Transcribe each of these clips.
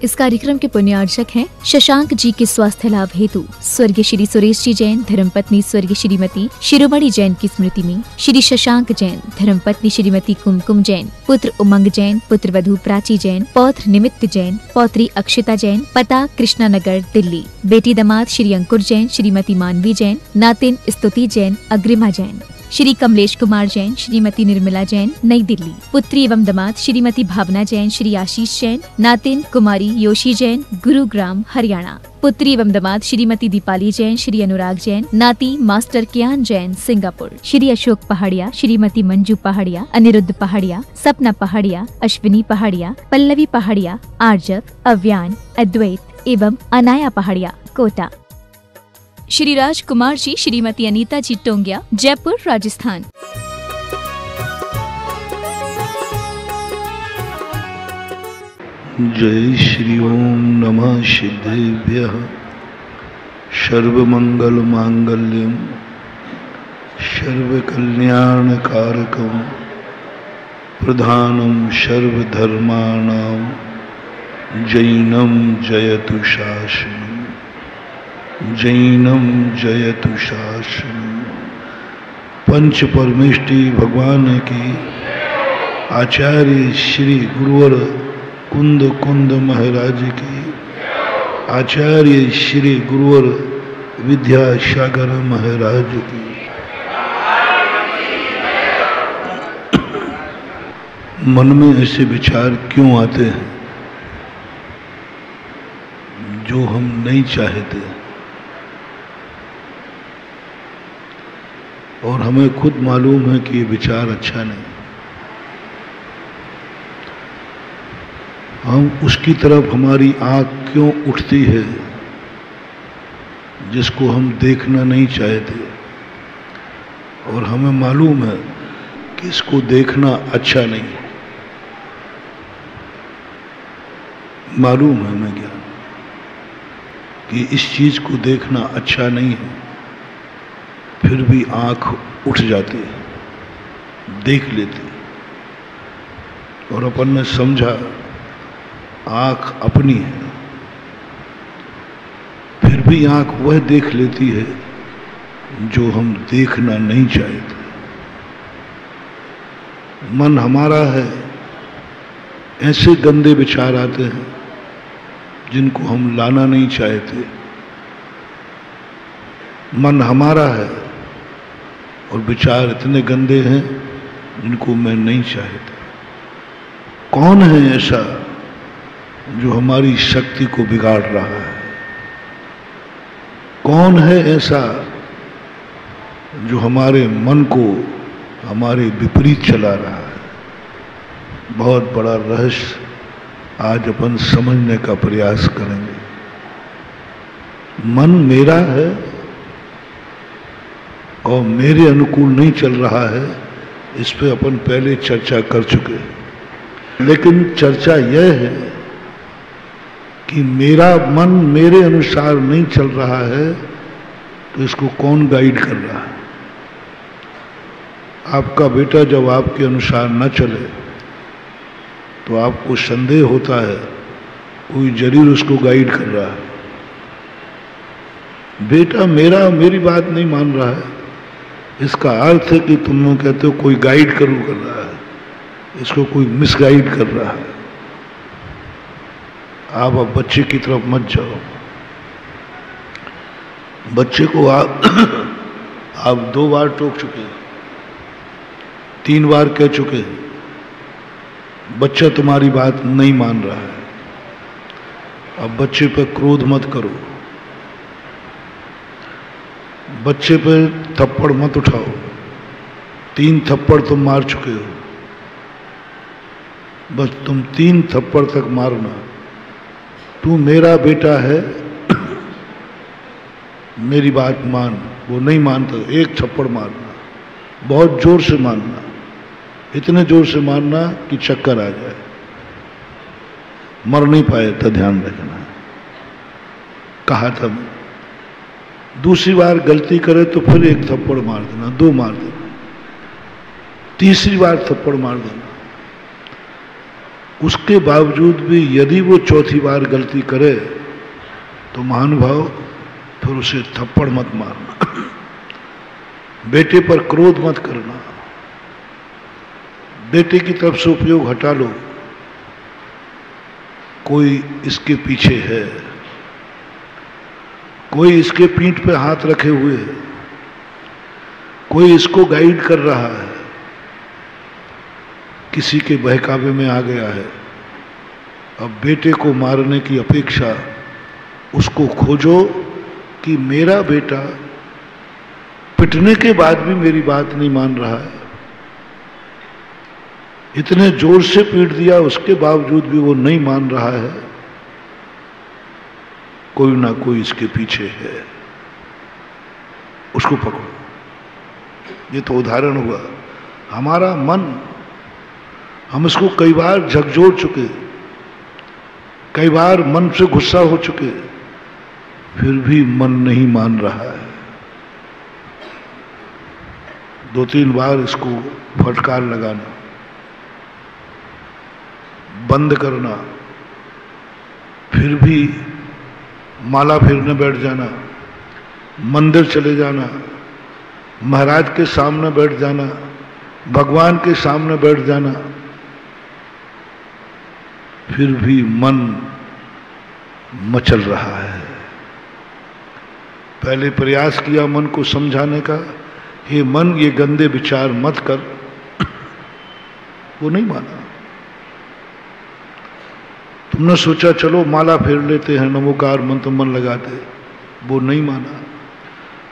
इस कार्यक्रम के पुण्यार्चक हैं शशांक जी के स्वास्थ्य लाभ हेतु स्वर्गीय श्री सुरेश जी जैन, धर्मपत्नी स्वर्गीय श्रीमती शिरोमणि जैन की स्मृति में श्री शशांक जैन, धर्मपत्नी श्रीमती कुमकुम जैन, पुत्र उमंग जैन, पुत्र वधू प्राची जैन, पौत्र निमित्त जैन, पौत्री अक्षिता जैन, पता कृष्णा नगर दिल्ली, बेटी दामाद श्री अंकुर जैन, श्रीमती मानवी जैन, नातिन स्तुति जैन, अग्रिमा जैन, श्री कमलेश कुमार जैन, श्रीमती निर्मला जैन, नई दिल्ली, पुत्री एवं दामाद श्रीमती भावना जैन, श्री आशीष जैन, नातिन कुमारी योशी जैन, गुरुग्राम हरियाणा, पुत्री एवं दामाद श्रीमती दीपाली जैन, श्री अनुराग जैन, नाती मास्टर कियान जैन, सिंगापुर, श्री अशोक पहाड़िया, श्रीमती मंजू पहाड़िया, अनिरुद्ध पहाड़िया, सपना पहाड़िया, अश्विनी पहाड़िया, पल्लवी पहाड़िया, आर्जव, अव्यान, अद्वैत एवं अनाया पहाड़िया, कोटा। श्री राजकुमार जी, श्रीमती अनीता जी टोंगिया, जयपुर, राजस्थान। जय श्री ओम नमः सिद्धेभ्यः सर्वमंगल मांगल्यम सर्वकल्याणकारकम प्रधानम सर्वधर्माणां जैनम जयतु शासनम् जैनम जयतु शासनम्। पंच परमेष्टि भगवान की आचार्य श्री गुरुवर कुंद कुंद महाराज की, आचार्य श्री गुरुवर विद्यासागर महाराज की, मन में ऐसे विचार क्यों आते हैं जो हम नहीं चाहते, और हमें खुद मालूम है कि ये विचार अच्छा नहीं, हम उसकी तरफ हमारी आँख क्यों उठती है जिसको हम देखना नहीं चाहते, और हमें मालूम है कि इसको देखना अच्छा नहीं है, मालूम है हमें ज्ञान कि इस चीज को देखना अच्छा नहीं है, फिर भी आंख उठ जाती है, देख लेती है, और अपन ने समझा आंख अपनी है, फिर भी आंख वह देख लेती है जो हम देखना नहीं चाहते। मन हमारा है, ऐसे गंदे विचार आते हैं जिनको हम लाना नहीं चाहते। मन हमारा है और विचार इतने गंदे हैं जिनको मैं नहीं चाहता। कौन है ऐसा जो हमारी शक्ति को बिगाड़ रहा है? कौन है ऐसा जो हमारे मन को हमारे विपरीत चला रहा है? बहुत बड़ा रहस्य आज अपन समझने का प्रयास करेंगे। मन मेरा है और मेरे अनुकूल नहीं चल रहा है, इस पे अपन पहले चर्चा कर चुके हैं। लेकिन चर्चा यह है कि मेरा मन मेरे अनुसार नहीं चल रहा है, तो इसको कौन गाइड कर रहा है? आपका बेटा जब आपके अनुसार न चले तो आपको संदेह होता है कोई जरूर उसको गाइड कर रहा है। बेटा मेरी बात नहीं मान रहा है, इसका अर्थ है कि तुम लोग कहते हो कोई गाइड कर रहा है, इसको कोई मिसगाइड कर रहा है। आप अब बच्चे की तरफ मत जाओ। बच्चे को आप 2 बार टोक चुके हैं, 3 बार कह चुके हैं, बच्चा तुम्हारी बात नहीं मान रहा है। अब बच्चे पर क्रोध मत करो, बच्चे पर थप्पड़ मत उठाओ। 3 थप्पड़ तुम मार चुके हो, बस तुम 3 थप्पड़ तक मारना। तू मेरा बेटा है, मेरी बात मान। वो नहीं मानता, 1 थप्पड़ मारना, बहुत जोर से मारना, इतने जोर से मारना कि चक्कर आ जाए, मर नहीं पाए तो ध्यान रखना। कहा था मैं, दूसरी बार गलती करे तो फिर 1 थप्पड़ मार देना, 2 मार देना, तीसरी बार थप्पड़ मार देना। उसके बावजूद भी यदि वो चौथी बार गलती करे तो महानुभाव फिर उसे थप्पड़ मत मारना, बेटे पर क्रोध मत करना, बेटे की तरफ से उपयोग हटा लो। कोई इसके पीछे है, कोई इसके पीठ पे हाथ रखे हुए है, कोई इसको गाइड कर रहा है, किसी के बहकावे में आ गया है। अब बेटे को मारने की अपेक्षा उसको खोजो कि मेरा बेटा पिटने के बाद भी मेरी बात नहीं मान रहा है, इतने जोर से पीट दिया उसके बावजूद भी वो नहीं मान रहा है, कोई ना कोई इसके पीछे है, उसको पकड़ो। ये तो उदाहरण हुआ। हमारा मन, हम इसको कई बार झकझोर चुके, कई बार मन से गुस्सा हो चुके, फिर भी मन नहीं मान रहा है। 2-3 बार इसको फटकार लगाना, बंद करना, फिर भी माला फेरने बैठ जाना, मंदिर चले जाना, महाराज के सामने बैठ जाना, भगवान के सामने बैठ जाना, फिर भी मन मचल रहा है। पहले प्रयास किया मन को समझाने का, हे मन ये गंदे विचार मत कर, वो नहीं माना। तुमने सोचा चलो माला फेर लेते हैं, नमोकार मंत्र मन लगाते, वो नहीं माना।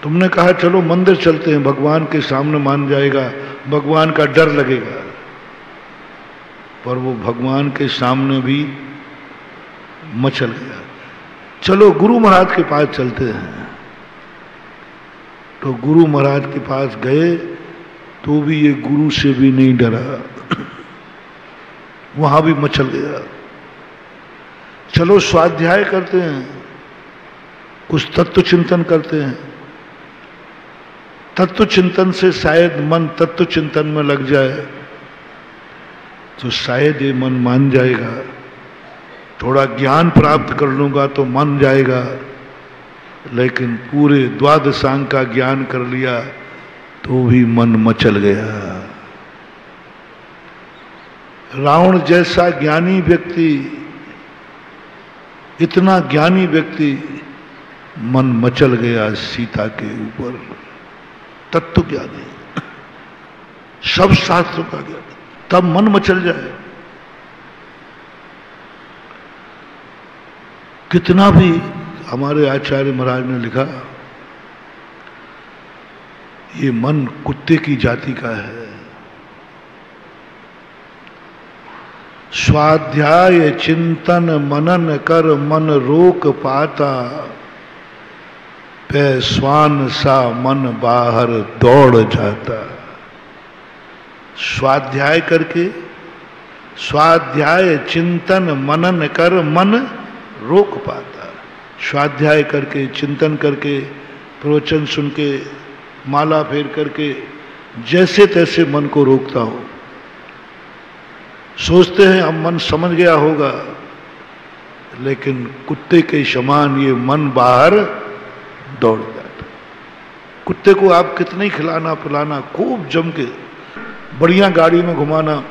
तुमने कहा चलो मंदिर चलते हैं, भगवान के सामने मान जाएगा, भगवान का डर लगेगा, पर वो भगवान के सामने भी मचल गया। चलो गुरु महाराज के पास चलते हैं, तो गुरु महाराज के पास गए तो भी ये गुरु से भी नहीं डरा, वहां भी मचल गया। चलो स्वाध्याय करते हैं, कुछ तत्व चिंतन करते हैं, तत्व चिंतन से शायद मन तत्व चिंतन में लग जाए तो शायद ये मन मान जाएगा, थोड़ा ज्ञान प्राप्त कर लूंगा तो मान जाएगा। लेकिन पूरे द्वादशांग का ज्ञान कर लिया तो भी मन मचल गया। रावण जैसा ज्ञानी व्यक्ति, इतना ज्ञानी व्यक्ति, मन मचल गया सीता के ऊपर। तत्व ज्ञानी, सब शास्त्रों का ज्ञान, तब मन मचल जाए। कितना भी हमारे आचार्य महाराज ने लिखा, ये मन कुत्ते की जाति का है। स्वाध्याय चिंतन मनन कर मन रोक पाता, पे स्वान सा मन बाहर दौड़ जाता। स्वाध्याय करके, स्वाध्याय चिंतन मनन कर मन रोक पाता। स्वाध्याय करके, चिंतन करके, प्रवचन सुन के, माला फेर करके जैसे तैसे मन को रोकता हो। सोचते हैं अब मन समझ गया होगा, लेकिन कुत्ते के समान ये मन बाहर दौड़ जाता। कुत्ते को आप कितने खिलाना पिलाना, खूब जम के, बढ़िया गाड़ी में घुमाना,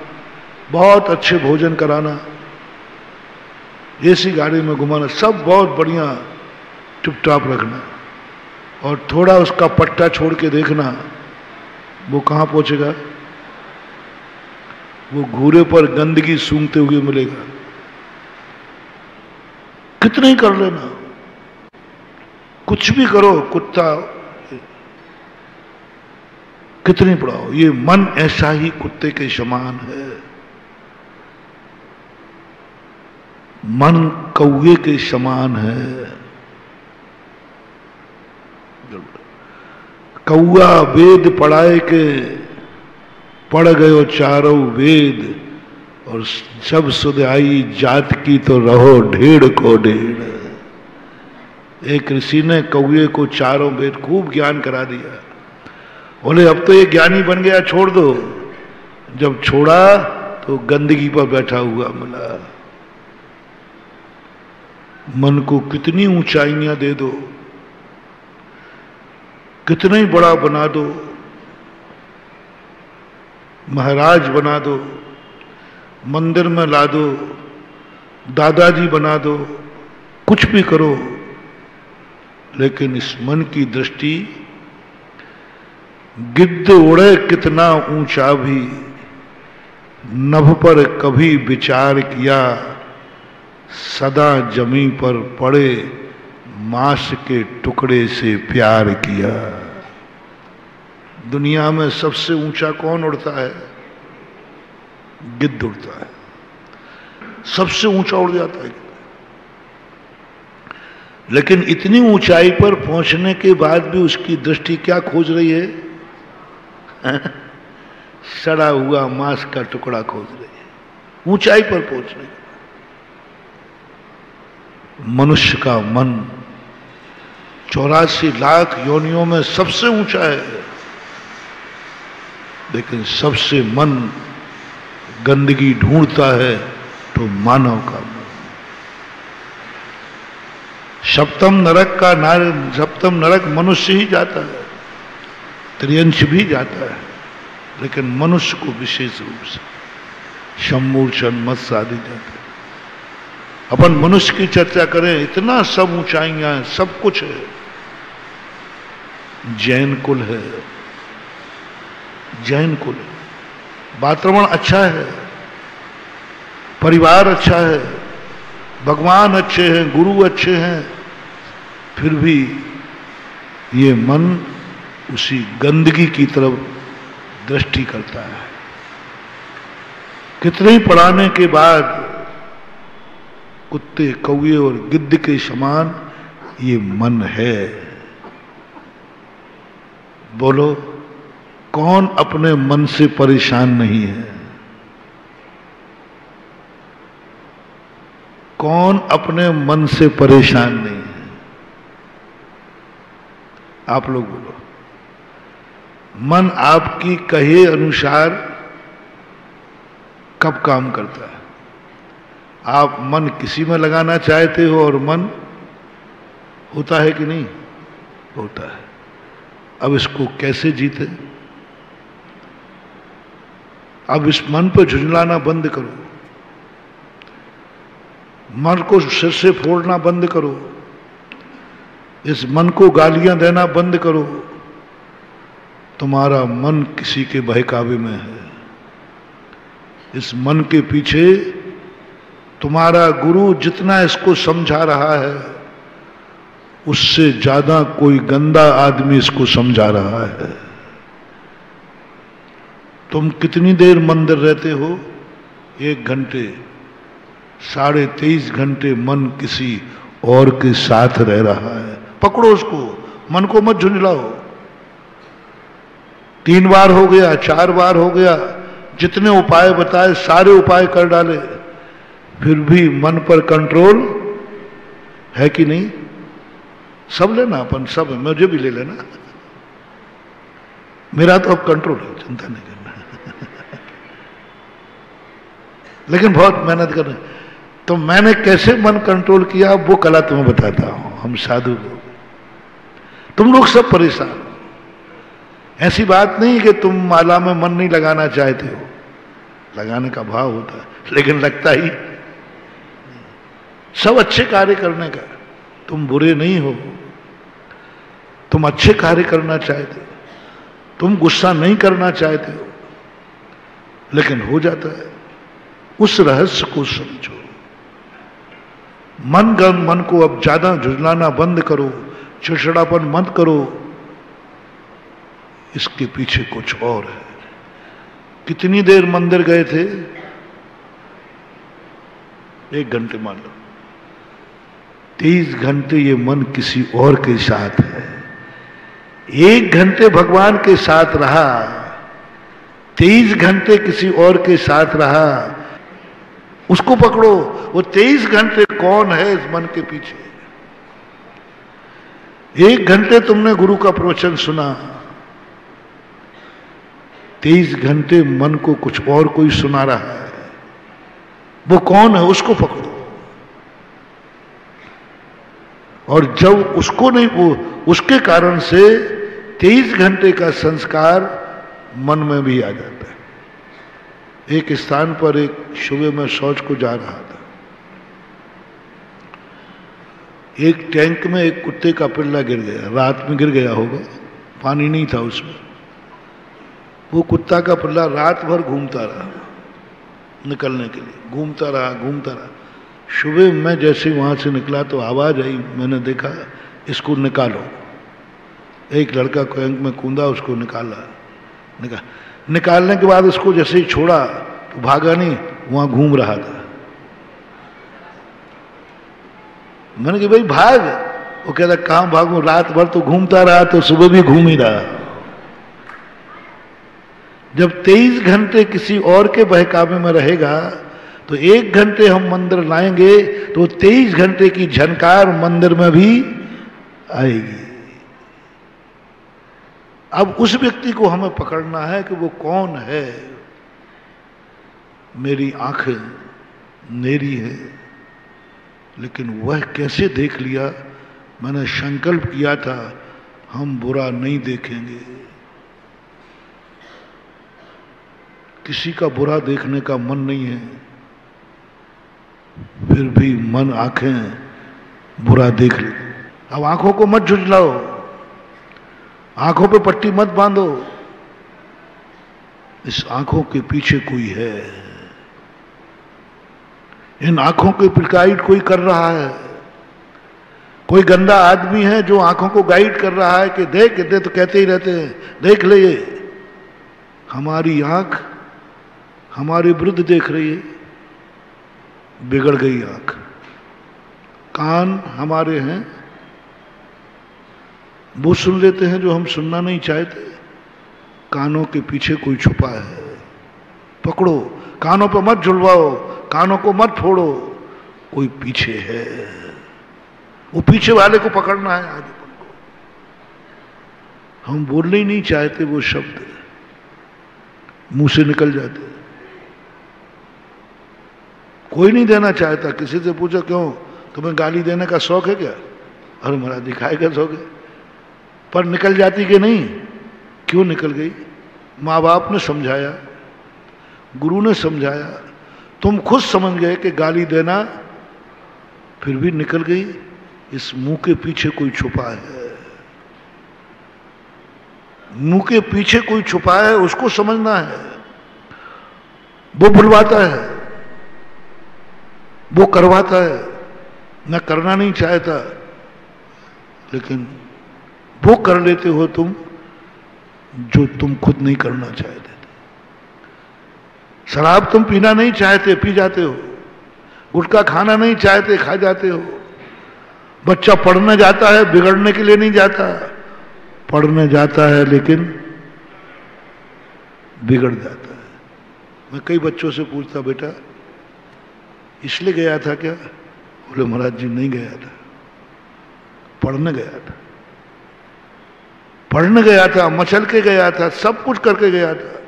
बहुत अच्छे भोजन कराना, ऐसी गाड़ी में घुमाना, सब बहुत बढ़िया टिप-टाप रखना, और थोड़ा उसका पट्टा छोड़ के देखना वो कहाँ पहुंचेगा। वो घूरे पर गंदगी सूंघते हुए मिलेगा। कितना ही कर लेना, कुछ भी करो, कुत्ता कितनी पढ़ाओ, ये मन ऐसा ही कुत्ते के समान है। मन कौवे के समान है। कौआ वेद पढ़ाए के पढ़ गयो चारों वेद, और जब सुध आई जात की तो रहो ढेड़ को ढेड़। एक ऋषि ने कौए को चारों वेद खूब ज्ञान करा दिया। बोले अब तो ये ज्ञानी बन गया, छोड़ दो। जब छोड़ा तो गंदगी पर बैठा हुआ मिला। मन को कितनी ऊंचाइयां दे दो, कितना ही बड़ा बना दो, महाराज बना दो, मंदिर में ला दो, दादाजी बना दो, कुछ भी करो, लेकिन इस मन की दृष्टि गिद्ध उड़े कितना ऊंचा भी, नभ पर कभी विचार किया, सदा जमी पर पड़े मांस के टुकड़े से प्यार किया। दुनिया में सबसे ऊंचा कौन उड़ता है? गिद्ध उड़ता है, सबसे ऊंचा उड़ जाता है। लेकिन इतनी ऊंचाई पर पहुंचने के बाद भी उसकी दृष्टि क्या खोज रही है? सड़ा हुआ मांस का टुकड़ा खोज रही है, ऊंचाई पर पहुंचने। मनुष्य का मन 84 लाख योनियों में सबसे ऊंचा है, लेकिन सबसे मन गंदगी ढूंढता है तो मानव का मन। सप्तम नरक मनुष्य ही जाता है, त्रियंश भी जाता है, लेकिन मनुष्य को विशेष रूप से शम्मूर्छन मत्स्य आदि जाता है। अपन मनुष्य की चर्चा करें, इतना सब ऊंचाइयां हैं, सब कुछ है। जैन कुल है, जैन कुल है, वातावरण अच्छा है, परिवार अच्छा है, भगवान अच्छे हैं, गुरु अच्छे हैं, फिर भी ये मन उसी गंदगी की तरफ दृष्टि करता है। कितने ही पढ़ाने के बाद कुत्ते, कौवे और गिद्ध के समान ये मन है। बोलो, कौन अपने मन से परेशान नहीं है? कौन अपने मन से परेशान नहीं है? आप लोग बोलो। मन आपकी कहे अनुसार कब काम करता है? आप मन किसी में लगाना चाहते हो और मन होता है कि नहीं होता है? अब इसको कैसे जीते? अब इस मन पर झुंझलाना बंद करो, मन को सिर से फोड़ना बंद करो, इस मन को गालियां देना बंद करो। तुम्हारा मन किसी के बहकावे में है। इस मन के पीछे तुम्हारा गुरु जितना इसको समझा रहा है, उससे ज्यादा कोई गंदा आदमी इसको समझा रहा है। तुम कितनी देर मंदिर रहते हो? 1 घंटे, 23.5 घंटे मन किसी और के साथ रह रहा है। पकड़ो उसको, मन को मत झुंझलाओ। 3 बार हो गया, 4 बार हो गया, जितने उपाय बताए सारे उपाय कर डाले, फिर भी मन पर कंट्रोल है कि नहीं? सब लेना, अपन सब, मुझे भी ले लेना, मेरा तो अब कंट्रोल है, चिंता नहीं करना। लेकिन बहुत मेहनत करना। तो मैंने कैसे मन कंट्रोल किया वो कला तुम्हें बताता हूं। हम साधु लोग, तुम लोग सब परेशान हो। ऐसी बात नहीं कि तुम माला में मन नहीं लगाना चाहते हो, लगाने का भाव होता है, लेकिन लगता ही। सब अच्छे कार्य करने का, तुम बुरे नहीं हो, तुम अच्छे कार्य करना चाहते हो, तुम गुस्सा नहीं करना चाहते हो, लेकिन हो जाता है। उस रहस्य को समझो। मन को अब ज्यादा झुंझलाना बंद करो, चिड़चिड़ापन मत करो। इसके पीछे कुछ और है। कितनी देर मंदिर गए थे? 1 घंटे मान लो। 23 घंटे ये मन किसी और के साथ है। 1 घंटे भगवान के साथ रहा, 23 घंटे किसी और के साथ रहा। उसको पकड़ो। वो 23 घंटे कौन है इस मन के पीछे? 1 घंटे तुमने गुरु का प्रवचन सुना, 23 घंटे मन को कुछ और कोई सुना रहा है। वो कौन है उसको पकड़ो। और जब उसको नहीं, वो उसके कारण से 23 घंटे का संस्कार मन में भी आ जाता है। एक स्थान पर एक सुबह में शौच को जा रहा था, एक टैंक में एक कुत्ते का पिल्ला गिर गया, रात में गिर गया होगा, पानी नहीं था उसमें। वो कुत्ता का पिल्ला रात भर घूमता रहा, निकलने के लिए घूमता रहा। सुबह मैं जैसे वहां से निकला तो आवाज आई, मैंने देखा इसको निकालो। एक लड़का टैंक में कूदा, उसको निकालने के बाद उसको जैसे ही छोड़ा तो भागा नहीं, वहां घूम रहा था। मैंने कहा भाई भाग, वो कहता कहां भागूं, रात भर तो घूमता रहा तो सुबह भी घूम ही रहा। जब 23 घंटे किसी और के बहकावे में रहेगा तो 1 घंटे हम मंदिर लाएंगे तो 23 घंटे की झनकार मंदिर में भी आएगी। अब उस व्यक्ति को हमें पकड़ना है कि वो कौन है। मेरी आंखें मेरी है, लेकिन वह कैसे देख लिया। मैंने संकल्प किया था हम बुरा नहीं देखेंगे, किसी का बुरा देखने का मन नहीं है, फिर भी मन आंखें बुरा देख ले। अब आंखों को मत झुझलाओ, आंखों पे पट्टी मत बांधो, इस आंखों के पीछे कोई है, इन आंखों के गाइड कोई कर रहा है। कोई गंदा आदमी है जो आंखों को गाइड कर रहा है कि देख दे, तो कहते ही रहते हैं देख ले, ये हमारी आंख हमारे विरुद्ध देख रही है, बिगड़ गई आंख। कान हमारे हैं, वो सुन लेते हैं जो हम सुनना नहीं चाहते। कानों के पीछे कोई छुपा है, पकड़ो, कानों पर मत झुलवाओ, कानों को मत फोड़ो, कोई पीछे है। वो पीछे वाले को पकड़ना है। आगे हम बोलने ही नहीं चाहते, वो शब्द मुंह से निकल जाते। कोई नहीं देना चाहता। किसी से पूछो क्यों, तुम्हें गाली देने का शौक है क्या? अरे महाराज दिखाएगा शौक है, पर निकल जाती कि नहीं? क्यों निकल गई? माँ बाप ने समझाया, गुरु ने समझाया, तुम खुद समझ गए कि गाली देना, फिर भी निकल गई। इस मुंह के पीछे कोई छुपा है, मुंह के पीछे कोई छुपा है, उसको समझना है। वो बुलवाता है, वो करवाता है, मैं करना नहीं चाहता, लेकिन वो कर लेते हो तुम जो तुम खुद नहीं करना चाहते। शराब तुम पीना नहीं चाहते, पी जाते हो। गुटखा खाना नहीं चाहते, खा जाते हो। बच्चा पढ़ने जाता है, बिगड़ने के लिए नहीं जाता, पढ़ने जाता है लेकिन बिगड़ जाता है। मैं कई बच्चों से पूछता, बेटा इसलिए गया था क्या? बोले महाराज जी नहीं गया था, पढ़ने गया था। पढ़ने गया था, मचल के गया था, सब कुछ करके गया था।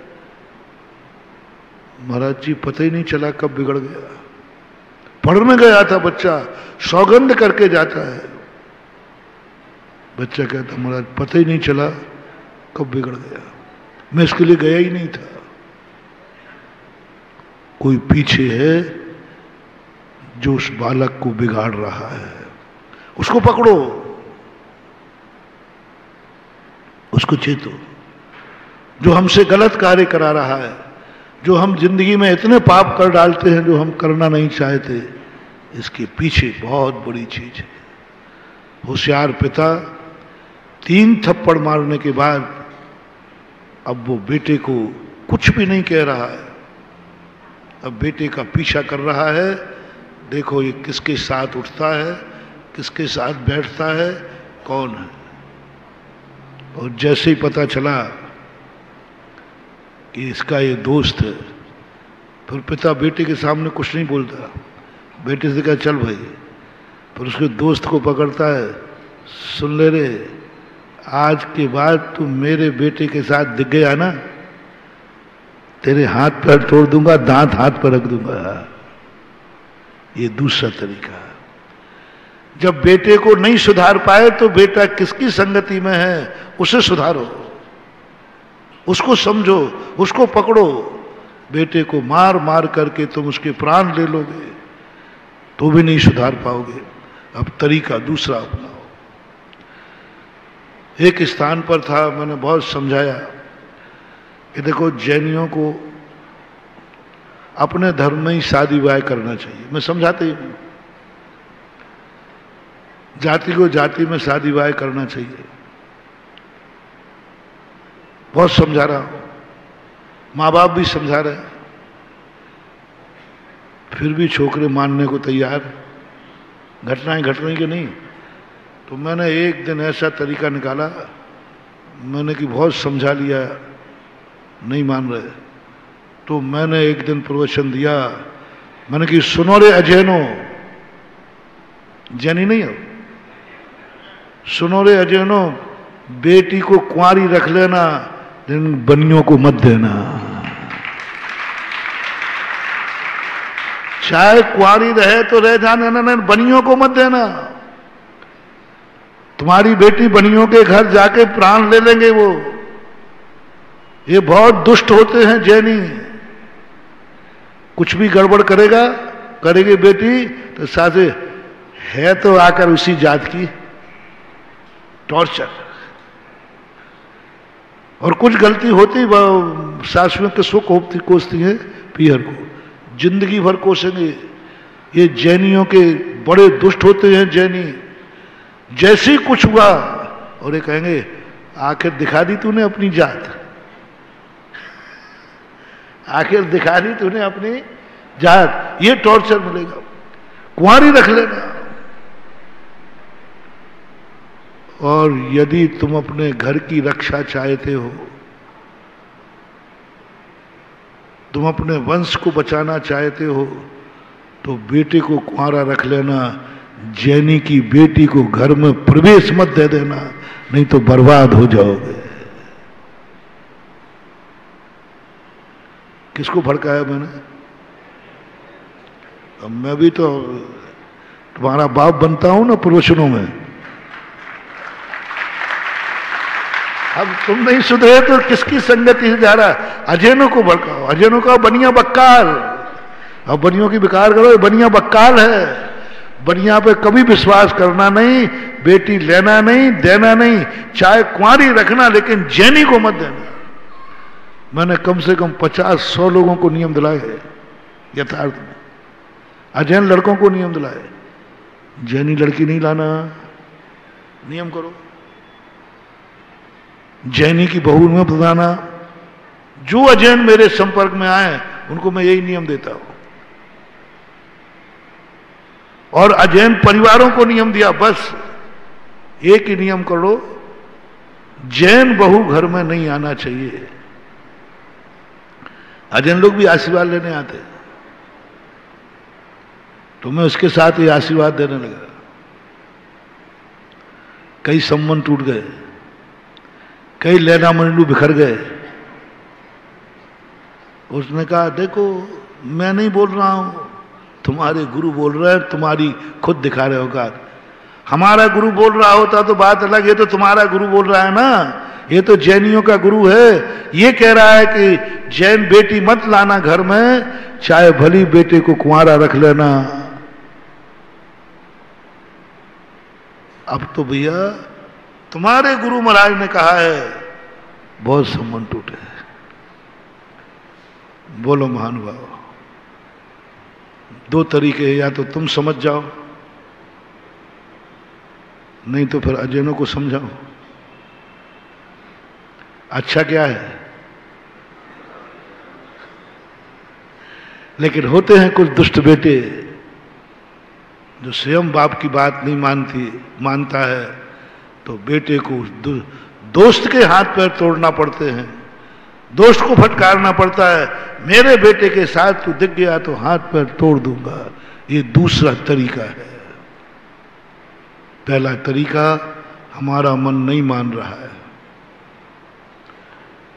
महाराज जी पता ही नहीं चला कब बिगड़ गया। पढ़ने गया था बच्चा, सौगंध करके जाता है। बच्चा कहता महाराज पता ही नहीं चला कब बिगड़ गया, मैं इसके लिए गया ही नहीं था। कोई पीछे है जो उस बालक को बिगाड़ रहा है, उसको पकड़ो, उसको चेतो। जो हमसे गलत कार्य करा रहा है, जो हम जिंदगी में इतने पाप कर डालते हैं जो हम करना नहीं चाहते, इसके पीछे बहुत बड़ी चीज है। होशियार पिता 3 थप्पड़ मारने के बाद अब वो बेटे को कुछ भी नहीं कह रहा है, अब बेटे का पीछा कर रहा है। देखो ये किसके साथ उठता है, किसके साथ बैठता है, कौन है। और जैसे ही पता चला कि इसका ये दोस्त है, फिर पिता बेटे के सामने कुछ नहीं बोलता, बेटे से कहा चल भाई। फिर उसके दोस्त को पकड़ता है, सुन ले रे, आज के बाद तू मेरे बेटे के साथ दिख गया ना, तेरे हाथ पैर तोड़ दूंगा, दांत हाथ पर रख दूंगा। ये दूसरा तरीका है। जब बेटे को नहीं सुधार पाए तो बेटा किसकी संगति में है उसे सुधारो, उसको समझो, उसको पकड़ो। बेटे को मार मार करके तुम उसके प्राण ले लोगे तो भी नहीं सुधार पाओगे। अब तरीका दूसरा अपनाओ। एक स्थान पर था, मैंने बहुत समझाया कि देखो जैनियों को अपने धर्म में ही शादी विवाह करना चाहिए। मैं समझाते ही हूं, जाति को जाति में शादी विवाह करना चाहिए, बहुत समझा रहा हूं, माँ बाप भी समझा रहे हैं, फिर भी छोकरे मानने को तैयार। घटनाएं घट रही कि नहीं। तो मैंने एक दिन ऐसा तरीका निकाला, मैंने कि बहुत समझा लिया, नहीं मान रहे, तो मैंने एक दिन प्रवचन दिया। मैंने कि सुनो रे अजैनो, जैनी नहीं हो, सुनो रे अजैनो, बेटी को कुंवारी रख लेना लेकिन बनियों को मत देना। चाहे कुंवारी रहे तो रह जाने ना, बनियों को मत देना। तुम्हारी बेटी बनियों के घर जाके प्राण ले लेंगे वो। ये बहुत दुष्ट होते हैं जैनी। कुछ भी गड़बड़ करेगा, करेगी बेटी तो साथे है तो आकर उसी जात की, टॉर्चर। और कुछ गलती होती सासुओं के सो कोसती है पीहर को, जिंदगी भर कोसेंगे। ये जैनियों के बड़े दुष्ट होते हैं जैनी। जैसे ही कुछ हुआ और ये कहेंगे आखिर दिखा दी तूने अपनी जात, आखिर दिखा दी तूने अपनी जात, ये टॉर्चर मिलेगा। कुंवारी रख लेना। और यदि तुम अपने घर की रक्षा चाहते हो, तुम अपने वंश को बचाना चाहते हो, तो बेटे को कुंवारा रख लेना। जैनी की बेटी को घर में प्रवेश मत दे देना, नहीं तो बर्बाद हो जाओगे। किसको भड़काया मैंने? अब मैं भी तो तुम्हारा बाप बनता हूं ना प्रवचनों में। अब तुम नहीं सुधरे तो किसकी संगति से जा रहा? अजैनों को भड़काओ, अजैनों का बनिया बक्काल। अब बनियों की विकार करो, बनिया बक्काल है। बनिया पे कभी विश्वास करना नहीं, बेटी लेना नहीं, देना नहीं, चाहे कुंवारी रखना, लेकिन जैनी को मत देना। मैंने कम से कम 50-100 लोगों को नियम दिलाए यथार्थ में। अजैन लड़कों को नियम दिलाए, जैनी लड़की नहीं लाना, नियम करो। जैनी की बहू में बताना। जो अजैन मेरे संपर्क में आए उनको मैं यही नियम देता हूं। और अजैन परिवारों को नियम दिया, बस एक ही नियम करो, जैन बहू घर में नहीं आना चाहिए। अजैन लोग भी आशीर्वाद लेने आते, तो मैं उसके साथ ये आशीर्वाद देने लगा। कई संबंध टूट गए, कई लेना मंडू बिखर गए। उसने कहा देखो मैं नहीं बोल रहा हूं, तुम्हारे गुरु बोल रहे हैं, तुम्हारी खुद दिखा रहे हो का। हमारा गुरु बोल रहा होता तो बात अलग, ये तो तुम्हारा गुरु बोल रहा है ना, ये तो जैनियों का गुरु है। ये कह रहा है कि जैन बेटी मत लाना घर में, चाहे भली बेटे को कुंवारा रख लेना। अब तो भैया तुम्हारे गुरु महाराज ने कहा है, बहुत संबंध टूटे। बोलो महानुभाव, 2 तरीके हैं, या तो तुम समझ जाओ, नहीं तो फिर अजैनों को समझाओ। अच्छा क्या है? लेकिन होते हैं कुछ दुष्ट बेटे जो स्वयं बाप की बात नहीं मानता है, तो बेटे को दोस्त के हाथ पैर तोड़ना पड़ते हैं, दोस्त को फटकारना पड़ता है। मेरे बेटे के साथ तू दिख गया तो हाथ पैर तोड़ दूंगा। ये दूसरा तरीका है। पहला तरीका हमारा मन नहीं मान रहा है,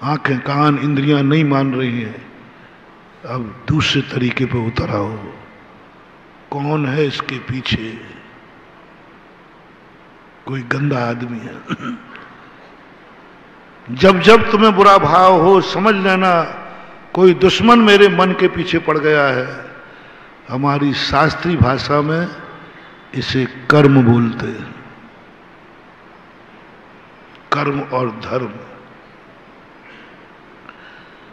आंखें कान इंद्रियां नहीं मान रही हैं। अब दूसरे तरीके पे उतर आओ। कौन है इसके पीछे, कोई गंदा आदमी है। जब जब तुम्हें बुरा भाव हो समझ लेना कोई दुश्मन मेरे मन के पीछे पड़ गया है। हमारी शास्त्रीय भाषा में इसे कर्म बोलते हैं, कर्म और धर्म।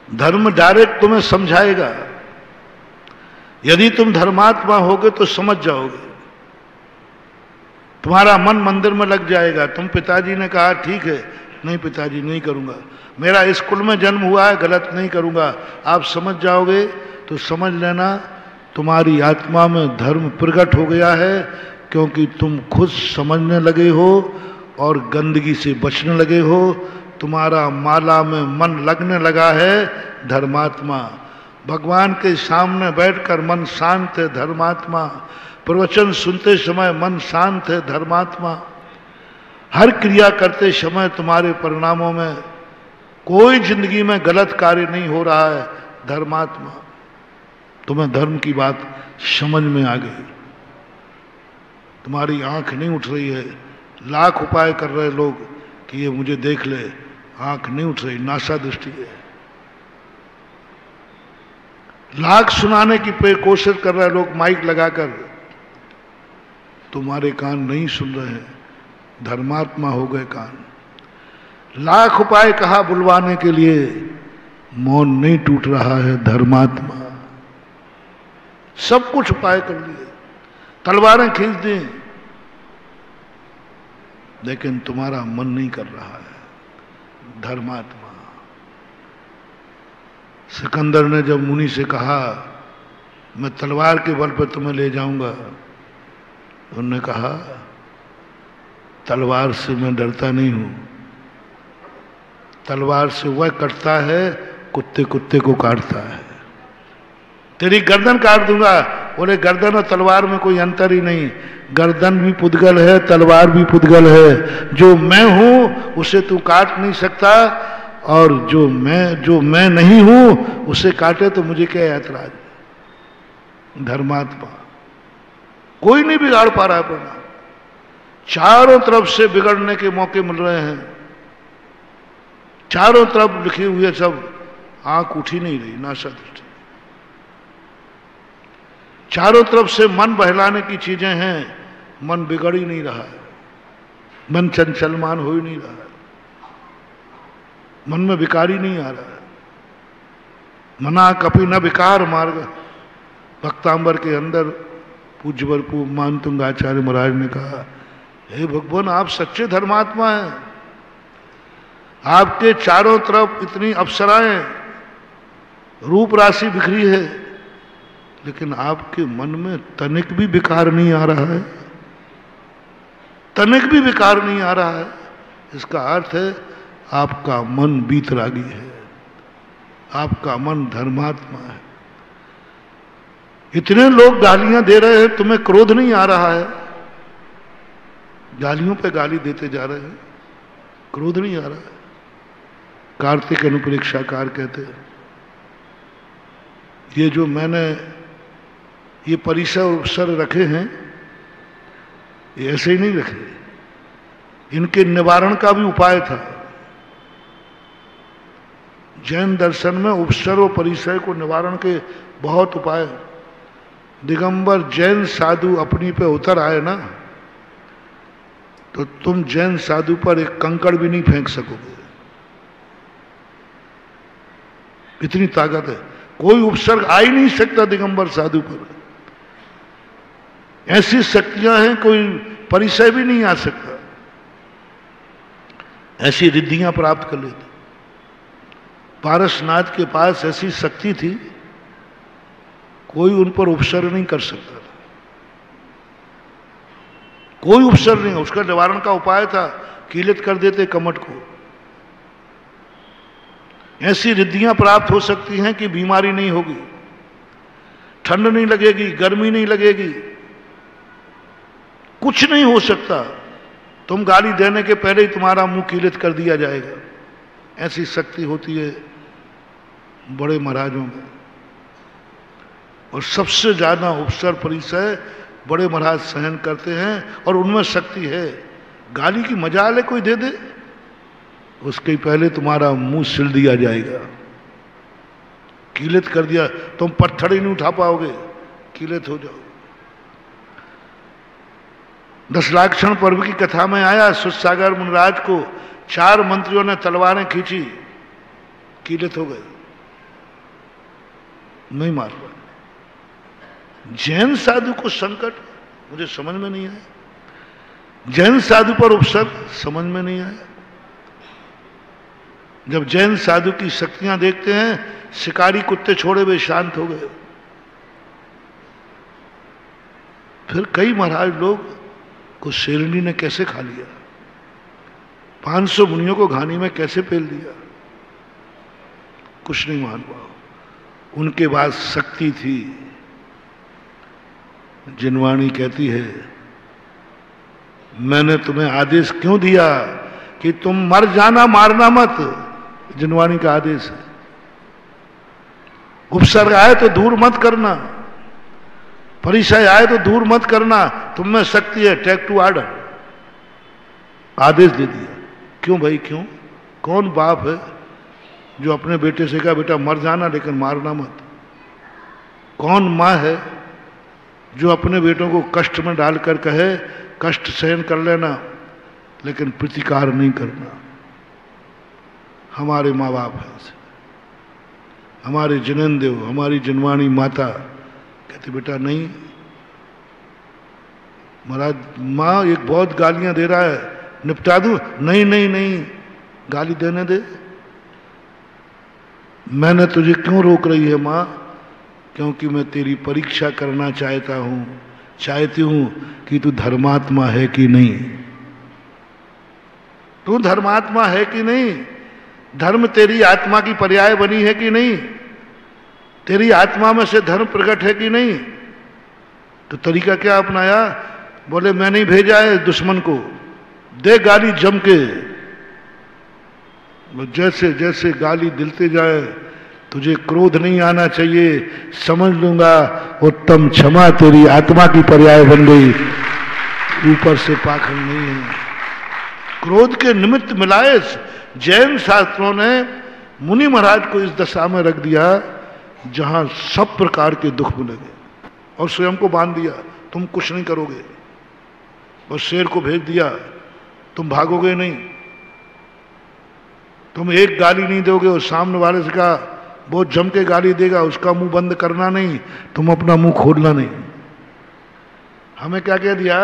धर्म डायरेक्ट तुम्हें समझाएगा, यदि तुम धर्मात्मा होगे तो समझ जाओगे, तुम्हारा मन मंदिर में लग जाएगा। तुम पिताजी ने कहा ठीक है, नहीं पिताजी नहीं करूंगा, मेरा स्कूल में जन्म हुआ है गलत नहीं करूंगा, आप समझ जाओगे तो समझ लेना तुम्हारी आत्मा में धर्म प्रकट हो गया है, क्योंकि तुम खुद समझने लगे हो और गंदगी से बचने लगे हो। तुम्हारा माला में मन लगने लगा है, धर्मात्मा। भगवान के सामने बैठकर मन शांत है, धर्मात्मा। प्रवचन सुनते समय मन शांत है, धर्मात्मा। हर क्रिया करते समय तुम्हारे परिणामों में कोई जिंदगी में गलत कार्य नहीं हो रहा है, धर्मात्मा। तुम्हें धर्म की बात समझ में आ गई, तुम्हारी आंख नहीं उठ रही है। लाख उपाय कर रहे लोग कि ये मुझे देख ले, आंख नहीं उठ रही, नासा दृष्टि है। लाख सुनाने की कोशिश कर रहे लोग माइक लगाकर, तुम्हारे कान नहीं सुन रहे हैं, धर्मात्मा हो गए कान। लाख उपाय कहा बुलवाने के लिए, मौन नहीं टूट रहा है, धर्मात्मा। सब कुछ उपाय कर लिए, तलवारें खींच दी, लेकिन तुम्हारा मन नहीं कर रहा है, धर्मात्मा। सिकंदर ने जब मुनि से कहा मैं तलवार के बल पर तुम्हें ले जाऊंगा, उन्होंने कहा तलवार से मैं डरता नहीं हूं, तलवार से वह कटता है कुत्ते कुत्ते को काटता है। तेरी गर्दन काट दूंगा। बोले गर्दन और तलवार में कोई अंतर ही नहीं, गर्दन भी पुद्गल है, तलवार भी पुद्गल है। जो मैं हूं उसे तू काट नहीं सकता, और जो मैं नहीं हूं उसे काटे तो मुझे क्या ऐतराज। धर्मात्मा कोई नहीं बिगाड़ पा रहा है, पर चारों तरफ से बिगड़ने के मौके मिल रहे हैं, चारों तरफ लिखे हुए सब, आंख उठी नहीं रही, नासा दृष्टि। चारों तरफ से मन बहलाने की चीजें हैं, मन बिगड़ ही नहीं रहा है, मन चंचलमान हो ही नहीं रहा है, मन में विकार ही नहीं आ रहा है। मना कपि न विकार मार्ग, भक्तांबर के अंदर पूज्यवर मानतुंग आचार्य महाराज ने कहा, हे भगवान आप सच्चे धर्मात्मा हैं, आपके चारों तरफ इतनी अप्सराएं रूप राशि बिखरी है, लेकिन आपके मन में तनिक भी विकार नहीं आ रहा है, तनिक भी विकार नहीं आ रहा है। इसका अर्थ है आपका मन बीतरागी है, आपका मन धर्मात्मा है। इतने लोग गालियां दे रहे हैं, तुम्हें क्रोध नहीं आ रहा है, गालियों पे गाली देते जा रहे हैं, क्रोध नहीं आ रहा है। कार्तिक अनुपरीक्षाकार कहते हैं, ये जो मैंने ये परिसर उपसर रखे हैं, ये ऐसे ही नहीं रखे, इनके निवारण का भी उपाय था। जैन दर्शन में उपसर और परिसर को निवारण के बहुत उपाय। दिगंबर जैन साधु अपनी पे उतर आए ना, तो तुम जैन साधु पर एक कंकड़ भी नहीं फेंक सकोगे, इतनी ताकत है। कोई उपसर्ग आ ही नहीं सकता दिगंबर साधु पर, ऐसी शक्तियां हैं, कोई परिचय भी नहीं आ सकता, ऐसी रिद्धियां प्राप्त कर लेते। पारसनाथ के पास ऐसी शक्ति थी, कोई उन पर उपसर्ग नहीं कर सकता था, कोई उपसर्ग नहीं। उसका निवारण का उपाय था, कीलित कर देते कमट को। ऐसी रिद्धियां प्राप्त हो सकती हैं कि बीमारी नहीं होगी, ठंड नहीं लगेगी, गर्मी नहीं लगेगी, कुछ नहीं हो सकता। तुम गाली देने के पहले ही तुम्हारा मुंह कीलित कर दिया जाएगा, ऐसी शक्ति होती है बड़े महाराजों में। और सबसे ज्यादा उपसर परिचय बड़े महाराज सहन करते हैं और उनमें शक्ति है। गाली की मजाल है कोई दे दे, उसके पहले तुम्हारा मुंह सिल दिया जाएगा, कीलित कर दिया, तुम पत्थर ही नहीं उठा पाओगे, कीलित हो जाओ। 10 लाक्षण पर्व की कथा में आया, सुसागर मुनिराज को 4 मंत्रियों ने तलवारें खींची, कीलित हो गए, नहीं मार पाए। जैन साधु को संकट मुझे समझ में नहीं आया, जैन साधु पर उपसर समझ में नहीं आया। जब जैन साधु की शक्तियां देखते हैं, शिकारी कुत्ते छोड़े हुए शांत हो गए। फिर कई महाराज लोग को शेरनी ने कैसे खा लिया, 500 मुनियों को घानी में कैसे पेल दिया, कुछ नहीं मान पाओ। उनके पास शक्ति थी। जिनवाणी कहती है, मैंने तुम्हें आदेश क्यों दिया कि तुम मर जाना, मारना मत। जिनवाणी का आदेश है। उपसर्ग आए तो दूर मत करना, परिचय आए तो दूर मत करना, तुम में शक्ति है, टेक टू ऑर्डर। आदेश दे दिया। क्यों भाई, क्यों? कौन बाप है जो अपने बेटे से कहा बेटा मर जाना लेकिन मारना मत? कौन माँ है जो अपने बेटों को कष्ट में डालकर कहे कष्ट सहन कर लेना लेकिन प्रतिकार नहीं करना? हमारे माँ बाप हैं ऐसे। हमारे जिनेंद्र, हमारी जिनवाणी माता कहती बेटा नहीं। महाराज माँ एक बहुत गालियां दे रहा है, निपटा दूं? नहीं नहीं नहीं, गाली देने दे। मैंने तुझे क्यों रोक रही है माँ? क्योंकि मैं तेरी परीक्षा करना चाहती हूं कि तू धर्मात्मा है कि नहीं। तू धर्मात्मा है कि नहीं? धर्म तेरी आत्मा की पर्याय बनी है कि नहीं? तेरी आत्मा में से धर्म प्रकट है कि नहीं? तो तरीका क्या अपनाया? बोले मैं नहीं भेजा है दुश्मन को, दे गाली जम के। जैसे जैसे गाली दिलते जाए, तुझे क्रोध नहीं आना चाहिए, समझ लूंगा उत्तम क्षमा तेरी आत्मा की पर्याय बन गई, ऊपर से पाखंड नहीं है। क्रोध के निमित्त मिलाए जैन शास्त्रों ने मुनि महाराज को इस दशा में रख दिया जहां सब प्रकार के दुख मिलेंगे, और स्वयं को बांध दिया तुम कुछ नहीं करोगे, और शेर को भेज दिया तुम भागोगे नहीं, तुम एक गाली नहीं दोगे, और सामने वाले से कहा बहुत जम के गाली देगा, उसका मुंह बंद करना नहीं, तुम अपना मुंह खोलना नहीं। हमें क्या कह दिया?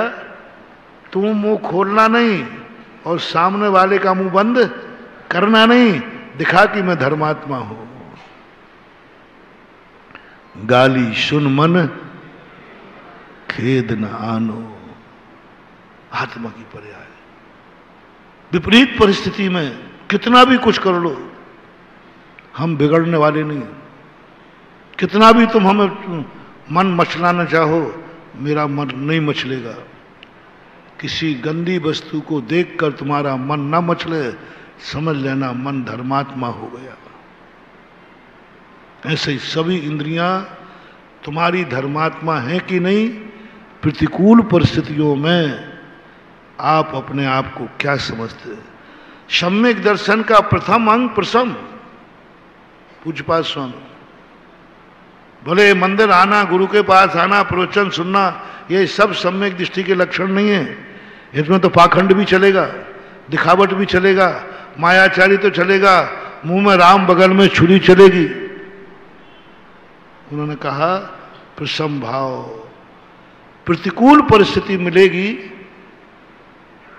तुम मुंह खोलना नहीं और सामने वाले का मुंह बंद करना नहीं, दिखा कि मैं धर्मात्मा हूं। गाली सुन मन खेद न आनो, आत्मा की पर्याय। विपरीत परिस्थिति में कितना भी कुछ कर लो, हम बिगड़ने वाले नहीं। कितना भी तुम हमें मन मचलाना चाहो, मेरा मन नहीं मचलेगा। किसी गंदी वस्तु को देखकर तुम्हारा मन न मचले, समझ लेना मन धर्मात्मा हो गया। ऐसे ही सभी इंद्रियां तुम्हारी धर्मात्मा हैं कि नहीं? प्रतिकूल परिस्थितियों में आप अपने आप को क्या समझते हैं? सम्यक दर्शन का प्रथम अंग प्रसम। पूज्यपाद स्वामी बोले मंदिर आना, गुरु के पास आना, प्रवचन सुनना, ये सब सम्यक दृष्टि के लक्षण नहीं है। इसमें तो पाखंड भी चलेगा, दिखावट भी चलेगा, मायाचारी तो चलेगा, मुंह में राम बगल में छुरी चलेगी। उन्होंने कहा प्रसम भाव। प्रतिकूल परिस्थिति मिलेगी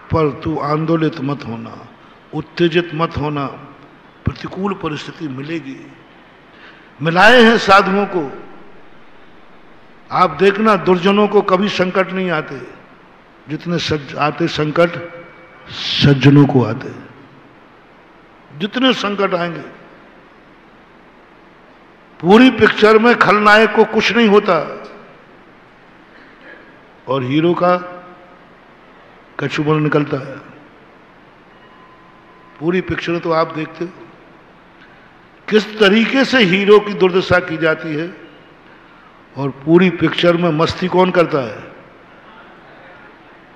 पर तू आंदोलित मत होना, उत्तेजित मत होना। प्रतिकूल परिस्थिति मिलेगी। मिलाए हैं साधुओं को, आप देखना दुर्जनों को कभी संकट नहीं आते जितने आते संकट सज्जनों को आते। जितने संकट आएंगे, पूरी पिक्चर में खलनायक को कुछ नहीं होता और हीरो का कछुमल निकलता है। पूरी पिक्चर तो आप देखते हो किस तरीके से हीरो की दुर्दशा की जाती है और पूरी पिक्चर में मस्ती कौन करता है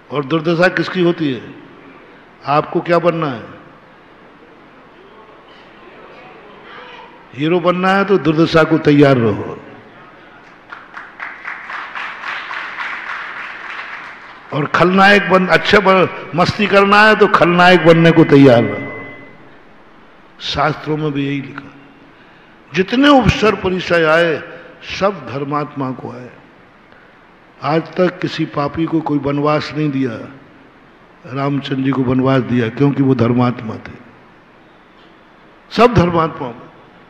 और दुर्दशा किसकी होती है? आपको क्या बनना है? हीरो बनना है तो दुर्दशा को तैयार रहो, और खलनायक मस्ती करना है तो खलनायक बनने को तैयार रहो। शास्त्रों में भी यही लिखा। जितने उपसर परिचय आए सब धर्मात्मा को आए। आज तक किसी पापी को कोई वनवास नहीं दिया, रामचंद्र जी को वनवास दिया क्योंकि वो धर्मात्मा थे। सब धर्मात्माओं में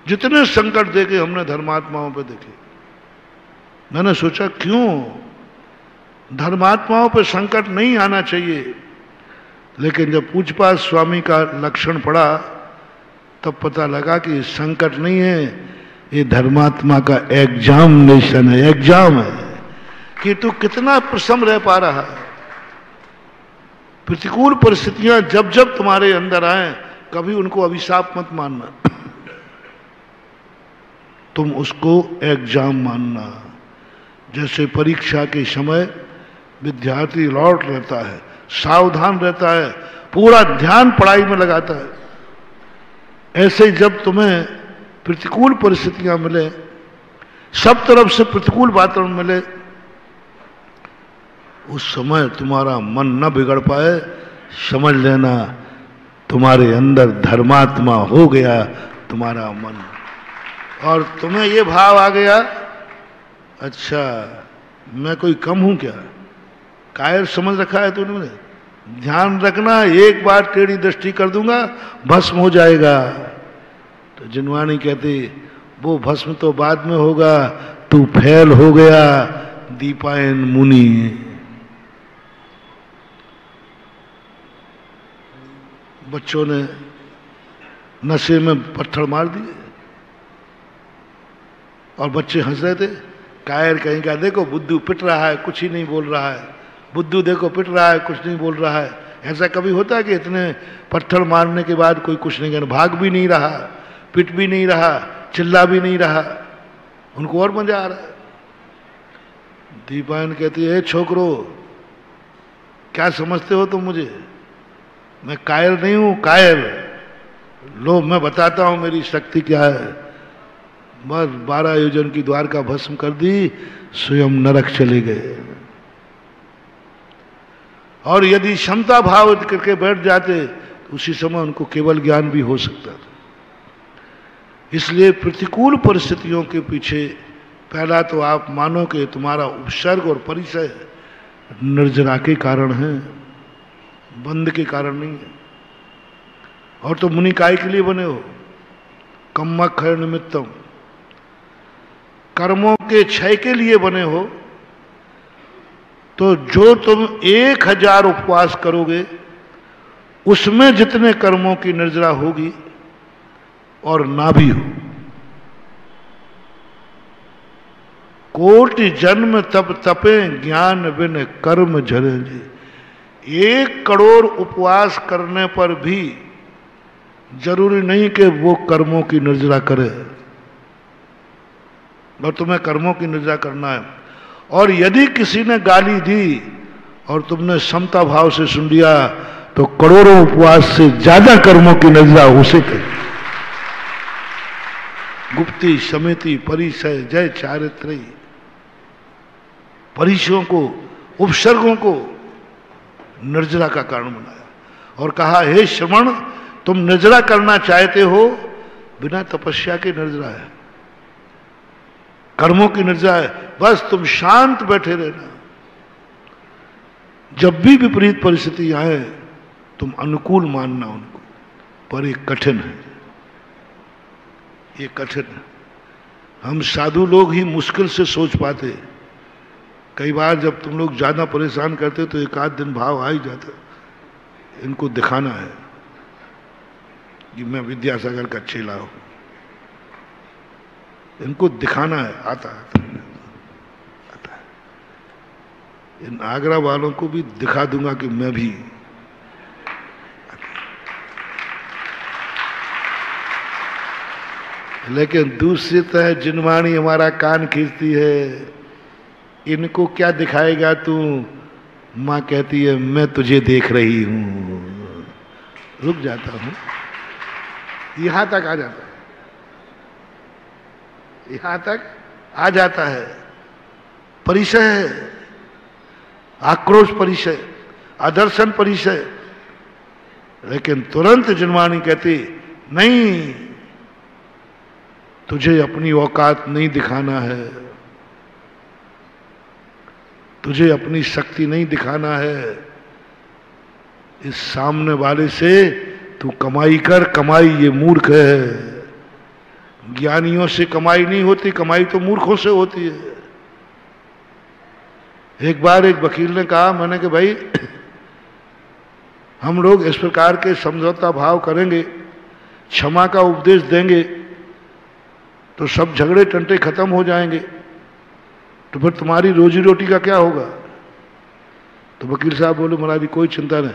जितने संकट देखे हमने धर्मात्माओं पे देखे। मैंने सोचा क्यों धर्मात्माओं पे संकट नहीं आना चाहिए, लेकिन जब पूज्यपाद स्वामी का लक्षण पड़ा तब पता लगा कि संकट नहीं है, ये धर्मात्मा का एग्जामिनेशन है, एग्जाम है कि तू कितना प्रसन्न रह पा रहा है। प्रतिकूल परिस्थितियां जब जब तुम्हारे अंदर आए कभी उनको अभिशाप मत मानना, तुम उसको एग्जाम मानना। जैसे परीक्षा के समय विद्यार्थी अलर्ट रहता है, सावधान रहता है, पूरा ध्यान पढ़ाई में लगाता है, ऐसे जब तुम्हें प्रतिकूल परिस्थितियां मिले, सब तरफ से प्रतिकूल वातावरण मिले, उस समय तुम्हारा मन न बिगड़ पाए, समझ लेना तुम्हारे अंदर धर्मात्मा हो गया तुम्हारा मन, और तुम्हें ये भाव आ गया अच्छा मैं कोई कम हूं क्या? कायर समझ रखा है तुमने। ध्यान रखना, एक बार टेढ़ी दृष्टि कर दूंगा भस्म हो जाएगा। तो जिनवानी कहती वो भस्म तो बाद में होगा, तू फेल हो गया दीपायन मुनि। बच्चों ने नशे में पत्थर मार दिए और बच्चे हंस रहे थे। कायर कहीं का, देखो बुद्धू पिट रहा है कुछ ही नहीं बोल रहा है, बुद्धू देखो पिट रहा है कुछ नहीं बोल रहा है। ऐसा कभी होता है कि इतने पत्थर मारने के बाद कोई कुछ नहीं कहना, भाग भी नहीं रहा, पिट भी नहीं रहा, चिल्ला भी नहीं रहा, उनको और मजा आ रहा है। दीपायन कहती है छोकरो क्या समझते हो तुम मुझे? मैं कायर नहीं हूं, कायर लो मैं बताता हूं मेरी शक्ति क्या है। बस 12 योजन की द्वारका भस्म कर दी, स्वयं नरक चले गए। और यदि क्षमता भाव करके बैठ जाते तो उसी समय उनको केवल ज्ञान भी हो सकता था। इसलिए प्रतिकूल परिस्थितियों के पीछे पहला तो आप मानो कि तुम्हारा उपसर्ग और परिचय निर्जरा के कारण है, बंद के कारण नहीं है। और तो मुनि काय के लिए बने हो? कम्मक्षय निमित्तम, कर्मों के क्षय के लिए बने हो। तो जो तुम 1000 उपवास करोगे उसमें जितने कर्मों की निर्जरा होगी और ना भी हो, कोटि जन्म तब तपे ज्ञान बिन कर्म झरे जी। 1 करोड़ उपवास करने पर भी जरूरी नहीं कि वो कर्मों की निर्जरा करे, और तुम्हें कर्मों की निर्जरा करना है। और यदि किसी ने गाली दी और तुमने समता भाव से सुन लिया तो करोड़ों उपवास से ज्यादा कर्मों की निर्जरा उसे करे। गुप्ति समिति परिचय जय चारित्री, परिचयों को उपसर्गों को निर्जरा का कारण बनाया और कहा हे श्रवण तुम निर्जरा करना चाहते हो, बिना तपस्या के निर्जरा है, कर्मों की निर्जरा है, बस तुम शांत बैठे रहना। जब भी विपरीत परिस्थिति आए तुम अनुकूल मानना उनको, पर ये कठिन है, ये कठिन है। हम साधु लोग ही मुश्किल से सोच पाते। कई बार जब तुम लोग ज्यादा परेशान करते तो एक आध दिन भाव आ ही जाता, इनको दिखाना है कि मैं विद्यासागर का चेला हूं, इनको दिखाना है। आता है इन आगरा वालों को भी दिखा दूंगा कि मैं भी। लेकिन दूसरी तरह जिनवाणी हमारा कान खींचती है, इनको क्या दिखाएगा तू? माँ कहती है मैं तुझे देख रही हूं। रुक जाता हूं, यहां तक आ जाता है, यहां तक आ जाता है। परिचय है, आक्रोश परिचय, आदर्शन परिचय। लेकिन तुरंत जिनवाणी कहती नहीं, तुझे अपनी औकात नहीं दिखाना है, तुझे अपनी शक्ति नहीं दिखाना है। इस सामने वाले से तू कमाई कर, कमाई ये मूर्ख है। ज्ञानियों से कमाई नहीं होती, कमाई तो मूर्खों से होती है। एक बार एक वकील ने कहा, मैंने कि भाई हम लोग इस प्रकार के समझौता भाव करेंगे, क्षमा का उपदेश देंगे, तो सब झगड़े टंटे खत्म हो जाएंगे, तो फिर तुम्हारी रोजी रोटी का क्या होगा? तो वकील साहब बोले, महाराज जी कोई चिंता नहीं,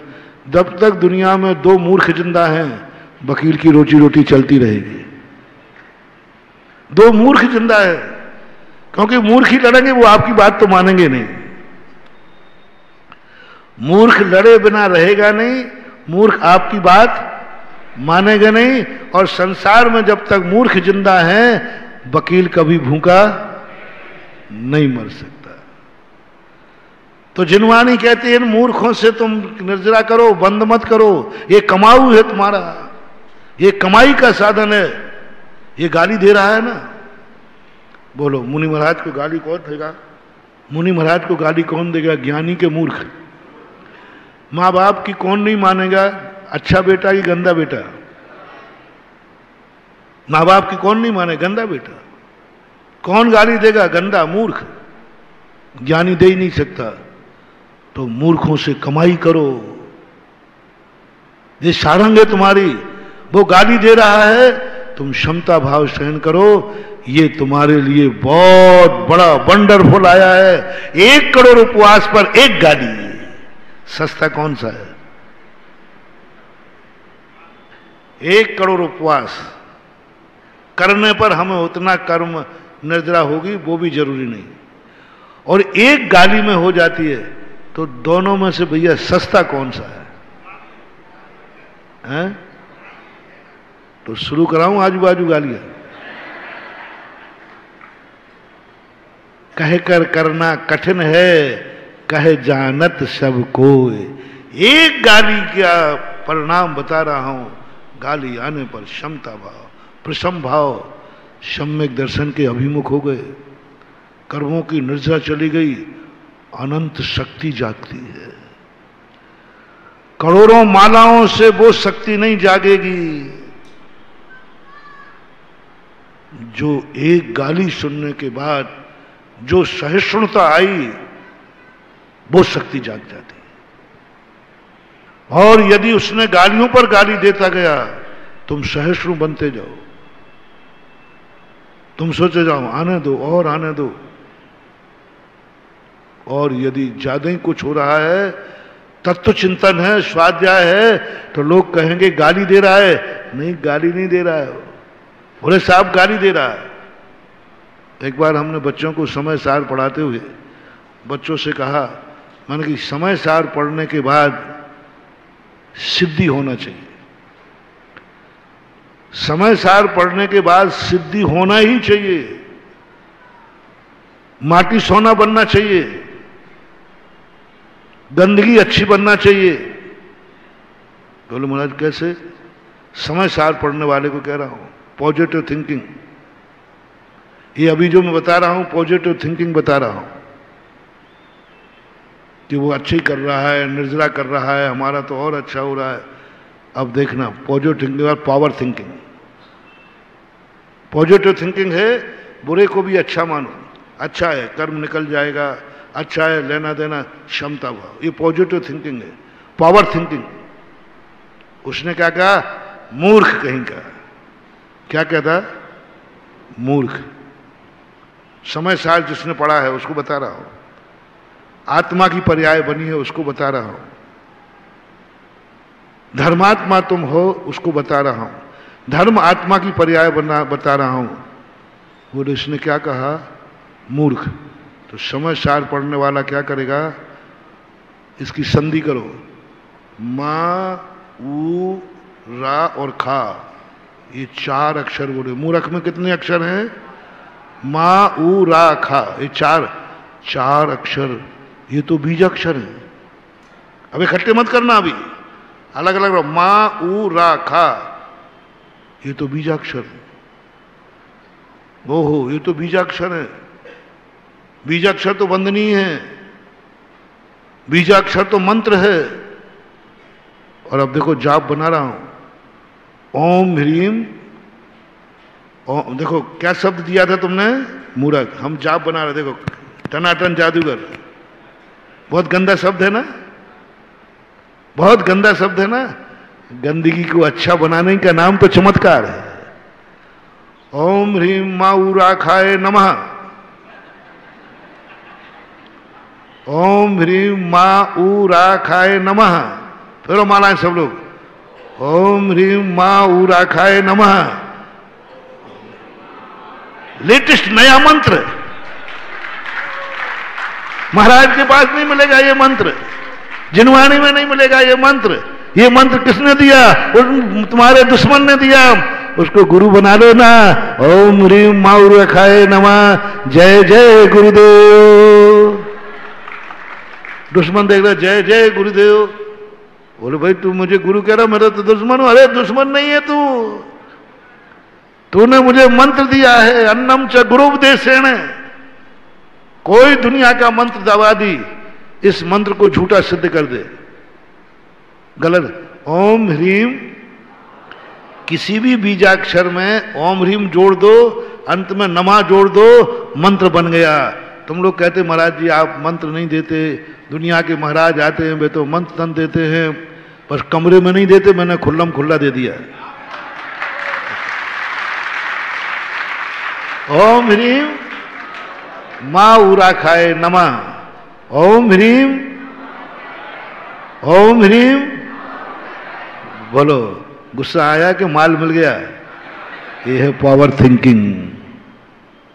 जब तक दुनिया में दो मूर्ख जिंदा हैं वकील की रोजी रोटी चलती रहेगी। दो मूर्ख जिंदा है, क्योंकि मूर्ख ही लड़ेंगे, वो आपकी बात तो मानेंगे नहीं। मूर्ख लड़े बिना रहेगा नहीं, मूर्ख आपकी बात मानेगा नहीं। और संसार में जब तक मूर्ख जिंदा है वकील कभी भूखा नहीं मर सकता। तो जिनवाणी कहती है इन मूर्खों से तुम निर्जरा करो, बंद मत करो, ये कमाऊ है तुम्हारा, ये कमाई का साधन है। ये गाली दे रहा है ना, बोलो मुनि महाराज को गाली कौन देगा? मुनि महाराज को गाली कौन देगा? ज्ञानी के मूर्ख। माँ बाप की कौन नहीं मानेगा? अच्छा बेटा कि गंदा बेटा? माँ बाप की कौन नहीं माने? गंदा बेटा। कौन गाली देगा? गंदा मूर्ख। ज्ञानी दे ही नहीं सकता। तो मूर्खों से कमाई करो, ये सारंग है तुम्हारी। वो गाली दे रहा है, तुम क्षमता भाव सहन करो, ये तुम्हारे लिए बहुत बड़ा वंडरफुल आया है। 1 करोड़ उपवास पर 1 गाली, सस्ता कौन सा है? 1 करोड़ उपवास करने पर हमें उतना कर्म निर्जरा होगी, वो भी जरूरी नहीं। और 1 गाली में हो जाती है, तो दोनों में से भैया सस्ता कौन सा है? हैं? तो शुरू कराऊं आजू बाजू गालियां? कह कर करना कठिन है, कहे जानत सब कोई। 1 गाली का परिणाम बता रहा हूं। गाली आने पर क्षमता भाव, प्रसम भाव, सम्यक दर्शन के अभिमुख हो गए, कर्मों की निर्जरा चली गई, अनंत शक्ति जागती है। करोड़ों मालाओं से वो शक्ति नहीं जागेगी जो 1 गाली सुनने के बाद जो सहिष्णुता आई, वो शक्ति जाग जाती है। और यदि उसने गालियों पर गाली देता गया, तुम सहिष्णु बनते जाओ, तुम सोचे जाओ आने दो और आने दो। और यदि ज्यादा ही कुछ हो रहा है, तत्व चिंतन है, स्वाध्याय है, तो लोग कहेंगे गाली दे रहा है। नहीं, गाली नहीं दे रहा है, बोले साहब गाली दे रहा है। एक बार हमने बच्चों को समय सार पढ़ाते हुए बच्चों से कहा, मैंने कि समय सार पढ़ने के बाद सिद्धि होना चाहिए। समय सार पढ़ने के बाद सिद्धि होना ही चाहिए। माटी सोना बनना चाहिए, गंदगी अच्छी बनना चाहिए। बोले महाराज कैसे? समय सार पढ़ने वाले को कह रहा हूं, पॉजिटिव थिंकिंग। ये अभी जो मैं बता रहा हूं पॉजिटिव थिंकिंग बता रहा हूं कि वो अच्छी कर रहा है, निर्जरा कर रहा है, हमारा तो और अच्छा हो रहा है। अब देखना, पॉजिटिव थिंकिंग और पावर थिंकिंग। पॉजिटिव थिंकिंग है बुरे को भी अच्छा मानो, अच्छा है, कर्म निकल जाएगा, अच्छा है, लेना देना, क्षमता भाव, ये पॉजिटिव थिंकिंग है। पावर थिंकिंग, उसने क्या कहा? मूर्ख कहीं का। क्या कहता? मूर्ख। समय सार जिसने पढ़ा है उसको बता रहा हूं, आत्मा की पर्याय बनी है उसको बता रहा हूं, धर्मात्मा तुम हो उसको बता रहा हूं। धर्म आत्मा की पर्याय बता रहा हूं। बोले इसने क्या कहा? मूर्ख। तो समय सार पढ़ने वाला क्या करेगा? इसकी संधि करो, मा ऊ रा और खा, ये 4 अक्षर बोले। मूर्ख में कितने अक्षर हैं? मा ऊ रा खा, ये 4 अक्षर, ये तो बीज अक्षर हैं। अब इकट्ठे मत करना, अभी अलग अलग रहो। मा ऊ रा खा, ये तो बीजाक्षर है। ओहो, ये तो बीजाक्षर है। बीजाक्षर तो वंदनीय है, बीजाक्षर तो मंत्र है। और अब देखो जाप बना रहा हूं, ओम ह्रीम। देखो क्या शब्द दिया था तुमने? मूर्ख। हम जाप बना रहे, देखो टनाटन जादूगर। बहुत गंदा शब्द है ना, बहुत गंदा शब्द है ना। गंदगी को अच्छा बनाने का नाम तो चमत्कार है। ओम ह्रीम माउराखाय नमः, ओम ह्रीम माउराखाय नमः। फिर मालाएं सब लोग, ओम ह्रीम माउराखाय नमः। लेटेस्ट नया मंत्र, महाराज के पास नहीं मिलेगा ये मंत्र, जिनवाणी में नहीं मिलेगा ये मंत्र। ये मंत्र किसने दिया? तुम्हारे दुश्मन ने दिया। उसको गुरु बना लो ना। ओम ह्रीम माउराखाय नमः, जय जय गुरुदेव। दुश्मन देख रहा, जय जय गुरुदेव। बोले भाई तू मुझे गुरु कह रहा, मेरा तो दुश्मन हो। अरे दुश्मन नहीं है तूने मुझे मंत्र दिया है, अन्नम च गुरुपदेशेण। कोई दुनिया का मंत्र दबा दी, इस मंत्र को झूठा सिद्ध कर दे, गलत। ओम ह्रीम, किसी भी बीजाक्षर में ओम ह्रीम जोड़ दो, अंत में नमा जोड़ दो, मंत्र बन गया। तुम लोग कहते महाराज जी आप मंत्र नहीं देते, दुनिया के महाराज आते हैं वे तो मंत्र तन देते हैं, बस कमरे में नहीं देते। मैंने खुल्लम खुल्ला दे दिया। ओम ह्रीम माउराखाय नमः, ओम ह्रीम, ओम ह्रीम। बोलो, गुस्सा आया कि माल मिल गया? ये है पावर थिंकिंग,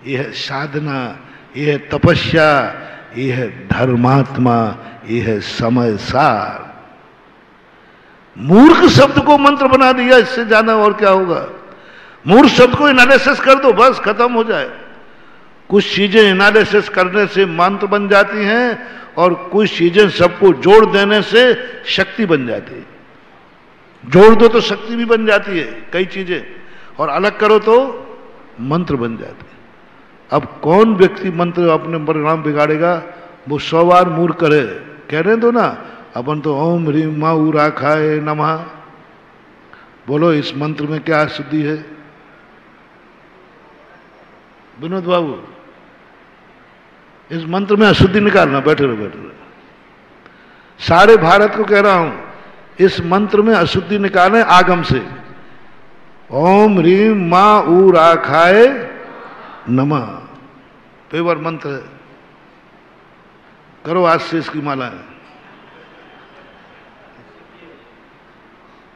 ये है साधना, ये है तपस्या, ये है धर्मात्मा, ये है समय सार। मूर्ख शब्द को मंत्र बना दिया, इससे ज्यादा और क्या होगा? मूर्ख शब्द को एनालिसिस कर दो, बस खत्म हो जाए। कुछ चीजें एनालिसिस करने से मंत्र बन जाती हैं और कुछ चीजें सबको जोड़ देने से शक्ति बन जाती है। जोड़ दो तो शक्ति भी बन जाती है कई चीजें, और अलग करो तो मंत्र बन जाते हैं। अब कौन व्यक्ति मंत्र अपने परिणाम बिगाड़ेगा? वो 100 बार मूर्ख करे, कह रहे तो ना अपन तो ओम ह्रीम माउराखाय नमः। बोलो इस मंत्र में क्या शुद्धि है? विनोद बाबू, इस मंत्र में अशुद्धि निकालना। बैठे रहो, बैठे रहो। सारे भारत को कह रहा हूं, इस मंत्र में अशुद्धि निकालें आगम से। ओम ह्रीम माउराखाय नमः, पेवर मंत्र है। करो आज से इसकी मालाएं।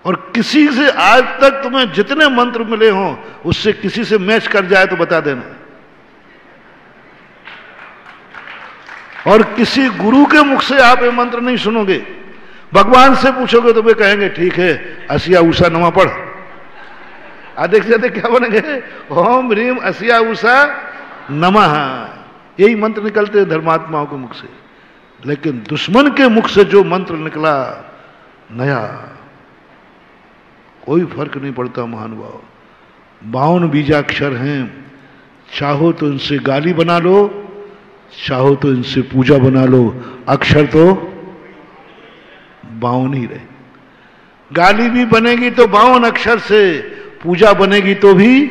और किसी से आज तक तुम्हें जितने मंत्र मिले हों उससे किसी से मैच कर जाए तो बता देना। और किसी गुरु के मुख से आप ये मंत्र नहीं सुनोगे। भगवान से पूछोगे तो वे कहेंगे ठीक है असिया उषा नमा पढ़। आदेख जाते क्या बनेंगे? ओम ह्रीम असिया उषा नमः। यही मंत्र निकलते हैं धर्मात्माओं के मुख से। लेकिन दुश्मन के मुख से जो मंत्र निकला नया, कोई फर्क नहीं पड़ता महानुभाव। 52 बीजाक्षर हैं, चाहो तो इनसे गाली बना लो, चाहो तो इनसे पूजा बना लो, अक्षर तो 52 ही रहे। गाली भी बनेगी तो 52 अक्षर से, पूजा बनेगी तो भी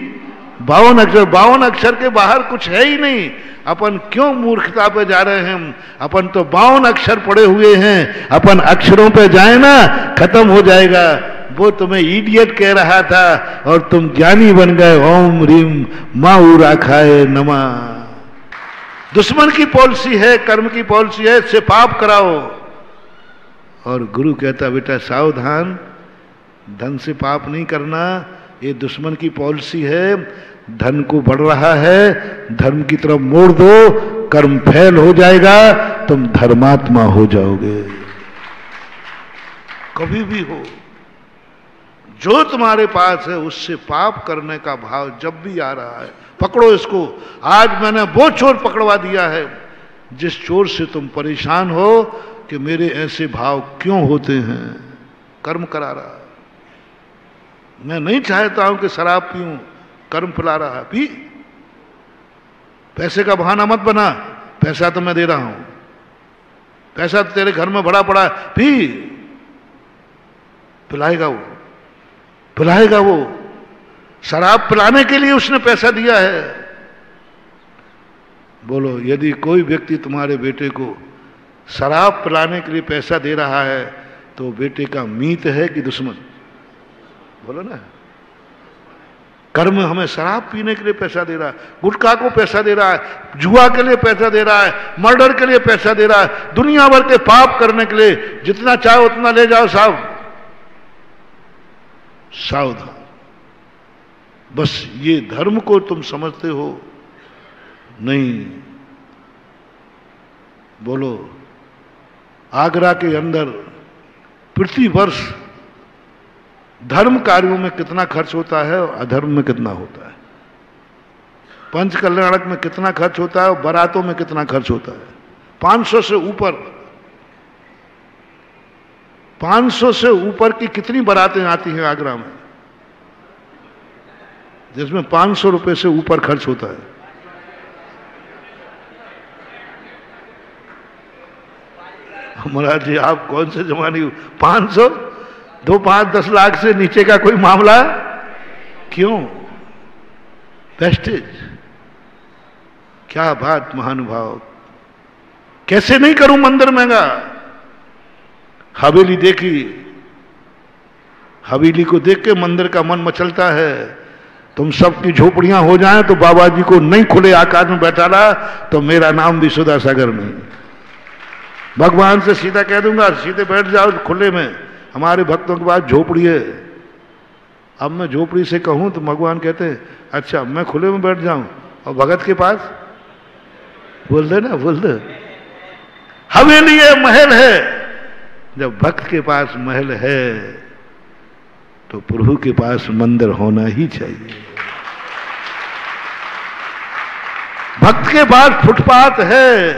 52 अक्षर। 52 अक्षर के बाहर कुछ है ही नहीं। अपन क्यों मूर्खता पे जा रहे हैं? अपन तो 52 अक्षर पड़े हुए हैं। अपन अक्षरों पे जाए ना, खत्म हो जाएगा। वो तुम्हें इडियट कह रहा था और तुम ज्ञानी बन गए। ओम ह्रीम माउराखाय नमः। दुश्मन की पॉलिसी है, कर्म की पॉलिसी है, इससे पाप कराओ। और गुरु कहता बेटा सावधान, धन से पाप नहीं करना, ये दुश्मन की पॉलिसी है। धन को बढ़ रहा है, धर्म की तरफ मोड़ दो, कर्म फेल हो जाएगा, तुम धर्मात्मा हो जाओगे। कभी भी हो, जो तुम्हारे पास है उससे पाप करने का भाव जब भी आ रहा है, पकड़ो इसको। आज मैंने वो चोर पकड़वा दिया है जिस चोर से तुम परेशान हो कि मेरे ऐसे भाव क्यों होते हैं। कर्म करा रहा है। मैं नहीं चाहता हूं कि शराब पीऊं, कर्म पिला रहा है, पी। पैसे का बहाना मत बना, पैसा तो मैं दे रहा हूं, पैसा तो तेरे घर में भरा पड़ा है, पी। पिलाएगा वो, पिलाएगा वो। शराब पिलाने के लिए उसने पैसा दिया है। बोलो, यदि कोई व्यक्ति तुम्हारे बेटे को शराब पिलाने के लिए पैसा दे रहा है तो बेटे का मीत है कि दुश्मन? बोलो ना। कर्म हमें शराब पीने के लिए पैसा दे रहा है, गुटखा को पैसा दे रहा है, जुआ के लिए पैसा दे रहा है, मर्डर के लिए पैसा दे रहा है, दुनिया भर के पाप करने के लिए। जितना चाहो उतना ले जाओ साहब, सावधान। बस ये धर्म को तुम समझते हो नहीं। बोलो, आगरा के अंदर प्रति वर्ष धर्म कार्यों में कितना खर्च होता है और अधर्म में कितना होता है? पंच कल्याणक में कितना खर्च होता है और बारातों में कितना खर्च होता है? 500 से ऊपर, 500 से ऊपर की कितनी बारातें आती हैं आगरा में, जिसमें 500 रुपए से ऊपर खर्च होता है। महाराज जी, आप कौन से जमाने? 500, 2, 5, 10 लाख से नीचे का कोई मामला क्यों? वेस्टेज। क्या बात महानुभाव, कैसे नहीं करूं मंदिर महंगा? हवेली देखी, हवेली को देख के मंदिर का मन मचलता है। तुम सबकी झोपड़ियां हो जाएं तो बाबा जी को नहीं खुले आकाश में बैठाना तो मेरा नाम भी सुधा सागर नहीं। भगवान से सीधा कह दूंगा, सीधे बैठ जाओ खुले में। हमारे भक्तों के पास झोपड़ी है। अब मैं झोपड़ी से कहूं तो भगवान कहते हैं अच्छा मैं खुले में बैठ जाऊं, और भगत के पास बोल दे ना, बोल दे। हवेली है, महल है। जब भक्त के पास महल है तो प्रभु के पास मंदिर होना ही चाहिए। भक्त के पास फुटपाथ है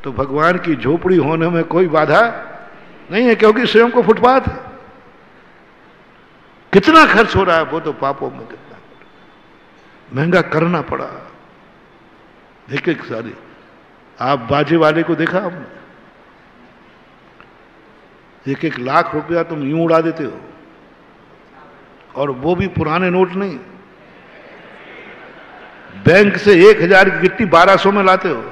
तो भगवान की झोपड़ी होने में कोई बाधा नहीं है, क्योंकि स्वयं को फुटपाथ है। कितना खर्च हो रहा है वो तो पापों में कितना महंगा करना पड़ा। एक सारी आप बाजे वाले को देखा आपने? 1-1 लाख रुपया तुम यूं उड़ा देते हो, और वो भी पुराने नोट नहीं। बैंक से 1000 की गिट्टी 1200 में लाते हो।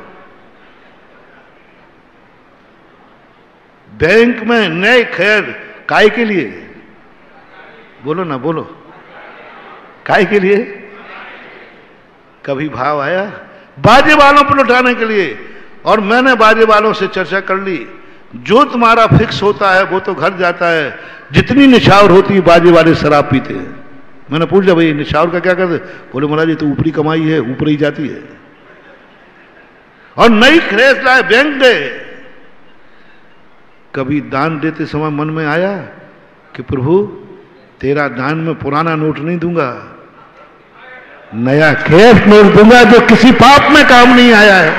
बैंक में नए खैर काय के लिए? बोलो ना, बोलो, काय के लिए? कभी भाव आया? बाजे वालों पर लुटाने के लिए। और मैंने बाजे वालों से चर्चा कर ली, जो तुम्हारा फिक्स होता है वो तो घर जाता है, जितनी निछावर होती है बाजे वाले शराब पीते हैं। मैंने पूछा भाई निछावर का क्या करते? बोले महाराज ये तो ऊपरी कमाई है, ऊपर ही जाती है। और नई क्रैश लाए बैंक दे। कभी दान देते समय मन में आया कि प्रभु तेरा दान में पुराना नोट नहीं दूंगा, नया कैश नोट दूंगा जो किसी पाप में काम नहीं आया है।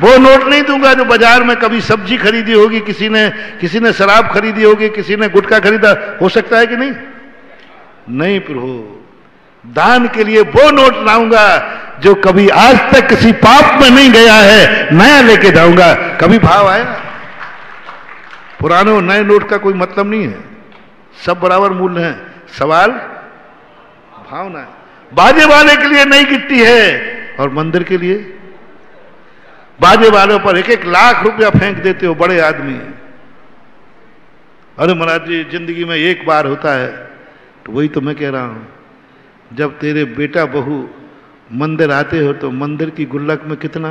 वो नोट नहीं दूंगा जो बाजार में कभी सब्जी खरीदी होगी, किसी ने शराब खरीदी होगी, किसी ने गुटखा खरीदा, हो सकता है कि नहीं? नहीं प्रभु, दान के लिए वो नोट लाऊंगा जो कभी आज तक किसी पाप में नहीं गया है, नया लेके जाऊंगा। कभी भाव आया? पुराने और नए नोट का कोई मतलब नहीं है, सब बराबर मूल्य है। सवाल भावना है। बाजे वाले के लिए नई गिट्टी है और मंदिर के लिए बाजे वालों पर 1-1 लाख रुपया फेंक देते हो, बड़े आदमी। अरे महाराज जी जिंदगी में एक बार होता है। तो वही तो मैं कह रहा हूं, जब तेरे बेटा बहू मंदिर आते हो तो मंदिर की गुल्लक में कितना।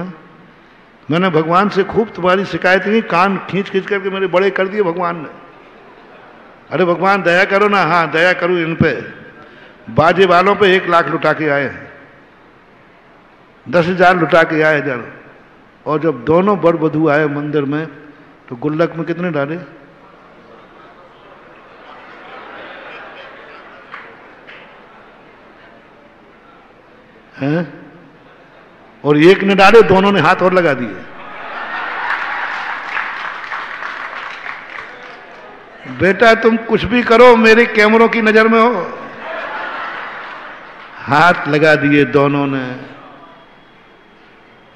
मैंने भगवान से खूब तुम्हारी शिकायत की, कान खींच खींच करके मेरे बड़े कर दिए भगवान ने। अरे भगवान दया करो ना। हाँ दया करूं इन पे। बाजे वालों पे 1 लाख लुटा के आए, 10,000 लुटा के आए जन। और जब दोनों वर वधू आए मंदिर में तो गुल्लक में कितने डाले? हैं? और एक ने डाले, दोनों ने हाथ और लगा दिए। बेटा तुम कुछ भी करो, मेरे कैमरों की नजर में हो। हाथ लगा दिए दोनों ने।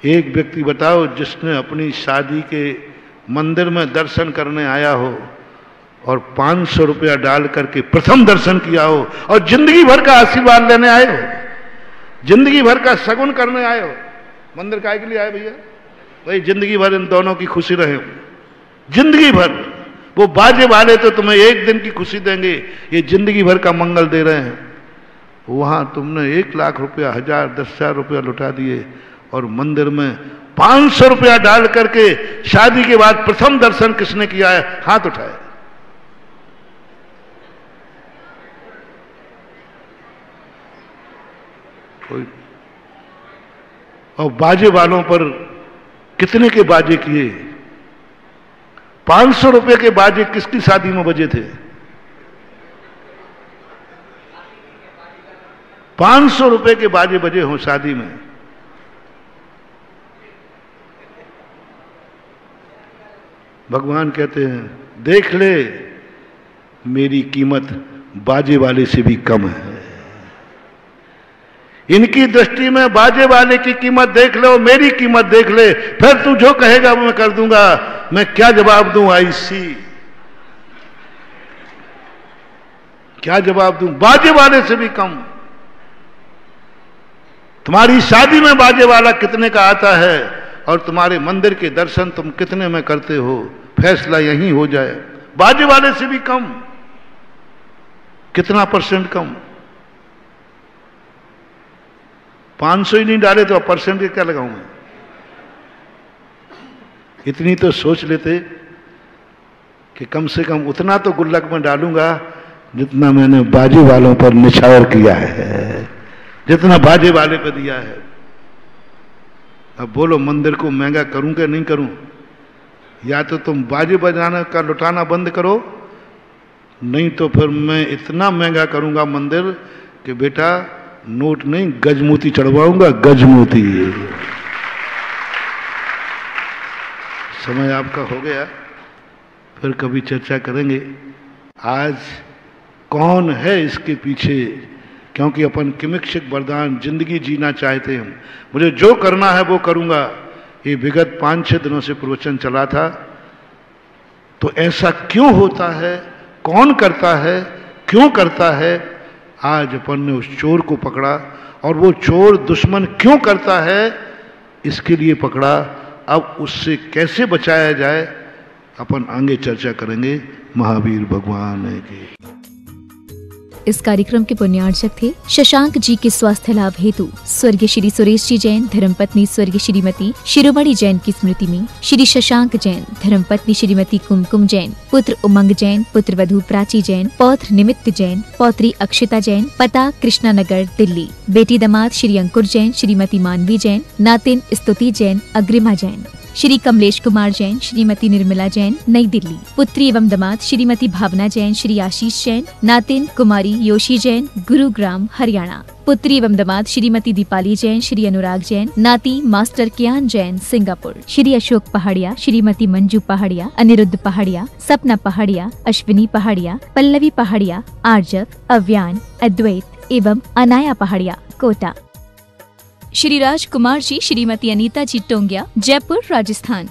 एक व्यक्ति बताओ जिसने अपनी शादी के मंदिर में दर्शन करने आया हो और 500 रुपया डाल करके प्रथम दर्शन किया हो और जिंदगी भर का आशीर्वाद लेने आए हो, जिंदगी भर का शगुन करने आए हो। मंदिर काहे के लिए आए भैया? भाई जिंदगी भर इन दोनों की खुशी रहे, जिंदगी भर। वो बाजे वाले तो तुम्हें एक दिन की खुशी देंगे, ये जिंदगी भर का मंगल दे रहे हैं। वहां तुमने 1 लाख रुपया, 1000, 10,000 रुपया लुटा दिए और मंदिर में 500 रुपया डाल करके शादी के बाद प्रथम दर्शन किसने किया है? हाथ उठाए। कोई। और बाजे वालों पर कितने के बाजे किए? 500 रुपए के बाजे किसकी शादी में बजे थे? 500 रुपए के बाजे बजे हो शादी में। भगवान कहते हैं देख ले मेरी कीमत बाजे वाले से भी कम है। इनकी दृष्टि में बाजे वाले की कीमत देख लो, मेरी कीमत देख ले, फिर तू जो कहेगा वो मैं कर दूंगा। मैं क्या जवाब दूं? आईसी क्या जवाब दूं? बाजे वाले से भी कम। तुम्हारी शादी में बाजे वाला कितने का आता है और तुम्हारे मंदिर के दर्शन तुम कितने में करते हो, फैसला यही हो जाए। बाजे वाले से भी कम। कितना % कम? 500 ही नहीं डाले तो परसेंट क्या लगाऊं मैं? इतनी तो सोच लेते कि कम से कम उतना तो गुल्लक में डालूंगा जितना मैंने बाजे वालों पर निछावर किया है, जितना बाजे वाले पे दिया है। अब बोलो मंदिर को महंगा करूं कि नहीं करूं? या तो तुम बाजे बजाना का लुटाना बंद करो, नहीं तो फिर मैं इतना महंगा करूंगा मंदिर कि बेटा नोट नहीं गजमोती चढ़वाऊंगा, गजमोती। समय आपका हो गया, फिर कभी चर्चा करेंगे। आज कौन है इसके पीछे? क्योंकि अपन किमिक्षिक वरदान जिंदगी जीना चाहते हैं। मुझे जो करना है वो करूंगा। ये विगत 5-6 दिनों से प्रवचन चला था। तो ऐसा क्यों होता है? कौन करता है? क्यों करता है? आज अपन ने उस चोर को पकड़ा और वो चोर दुश्मन क्यों करता है इसके लिए पकड़ा। अब उससे कैसे बचाया जाए अपन आगे चर्चा करेंगे। महावीर भगवान की। इस कार्यक्रम के पुण्यार्चक थे शशांक जी के स्वास्थ्य लाभ हेतु स्वर्गीय श्री सुरेश जी जैन, धर्मपत्नी स्वर्गीय श्रीमती शिरोमणि जैन की स्मृति में श्री शशांक जैन, धर्मपत्नी श्रीमती कुमकुम जैन, पुत्र उमंग जैन, पुत्र वधू प्राची जैन, पौत्र निमित्त जैन, पौत्री अक्षिता जैन, पता कृष्णानगर दिल्ली, बेटी दामाद श्री अंकुर जैन, श्रीमती मानवी जैन, नातिन स्तुति जैन, अग्रिमा जैन, श्री कमलेश कुमार जैन, श्रीमती निर्मला जैन, नई दिल्ली, पुत्री एवं दामाद श्रीमती भावना जैन, श्री आशीष जैन, नातिन कुमारी योशी जैन, गुरुग्राम हरियाणा, पुत्री एवं दामाद श्रीमती दीपाली जैन, श्री अनुराग जैन, नाती मास्टर कियान जैन, सिंगापुर, श्री अशोक पहाड़िया, श्रीमती मंजू पहाड़िया, अनिरुद्ध पहाड़िया, सपना पहाड़िया, अश्विनी पहाड़िया, पल्लवी पहाड़िया, आर्जव, अव्यान, अद्वैत एवं अनाया पहाड़िया, कोटा, श्री राजकुमार जी, श्रीमती अनीता जी टोंगिया, जयपुर राजस्थान,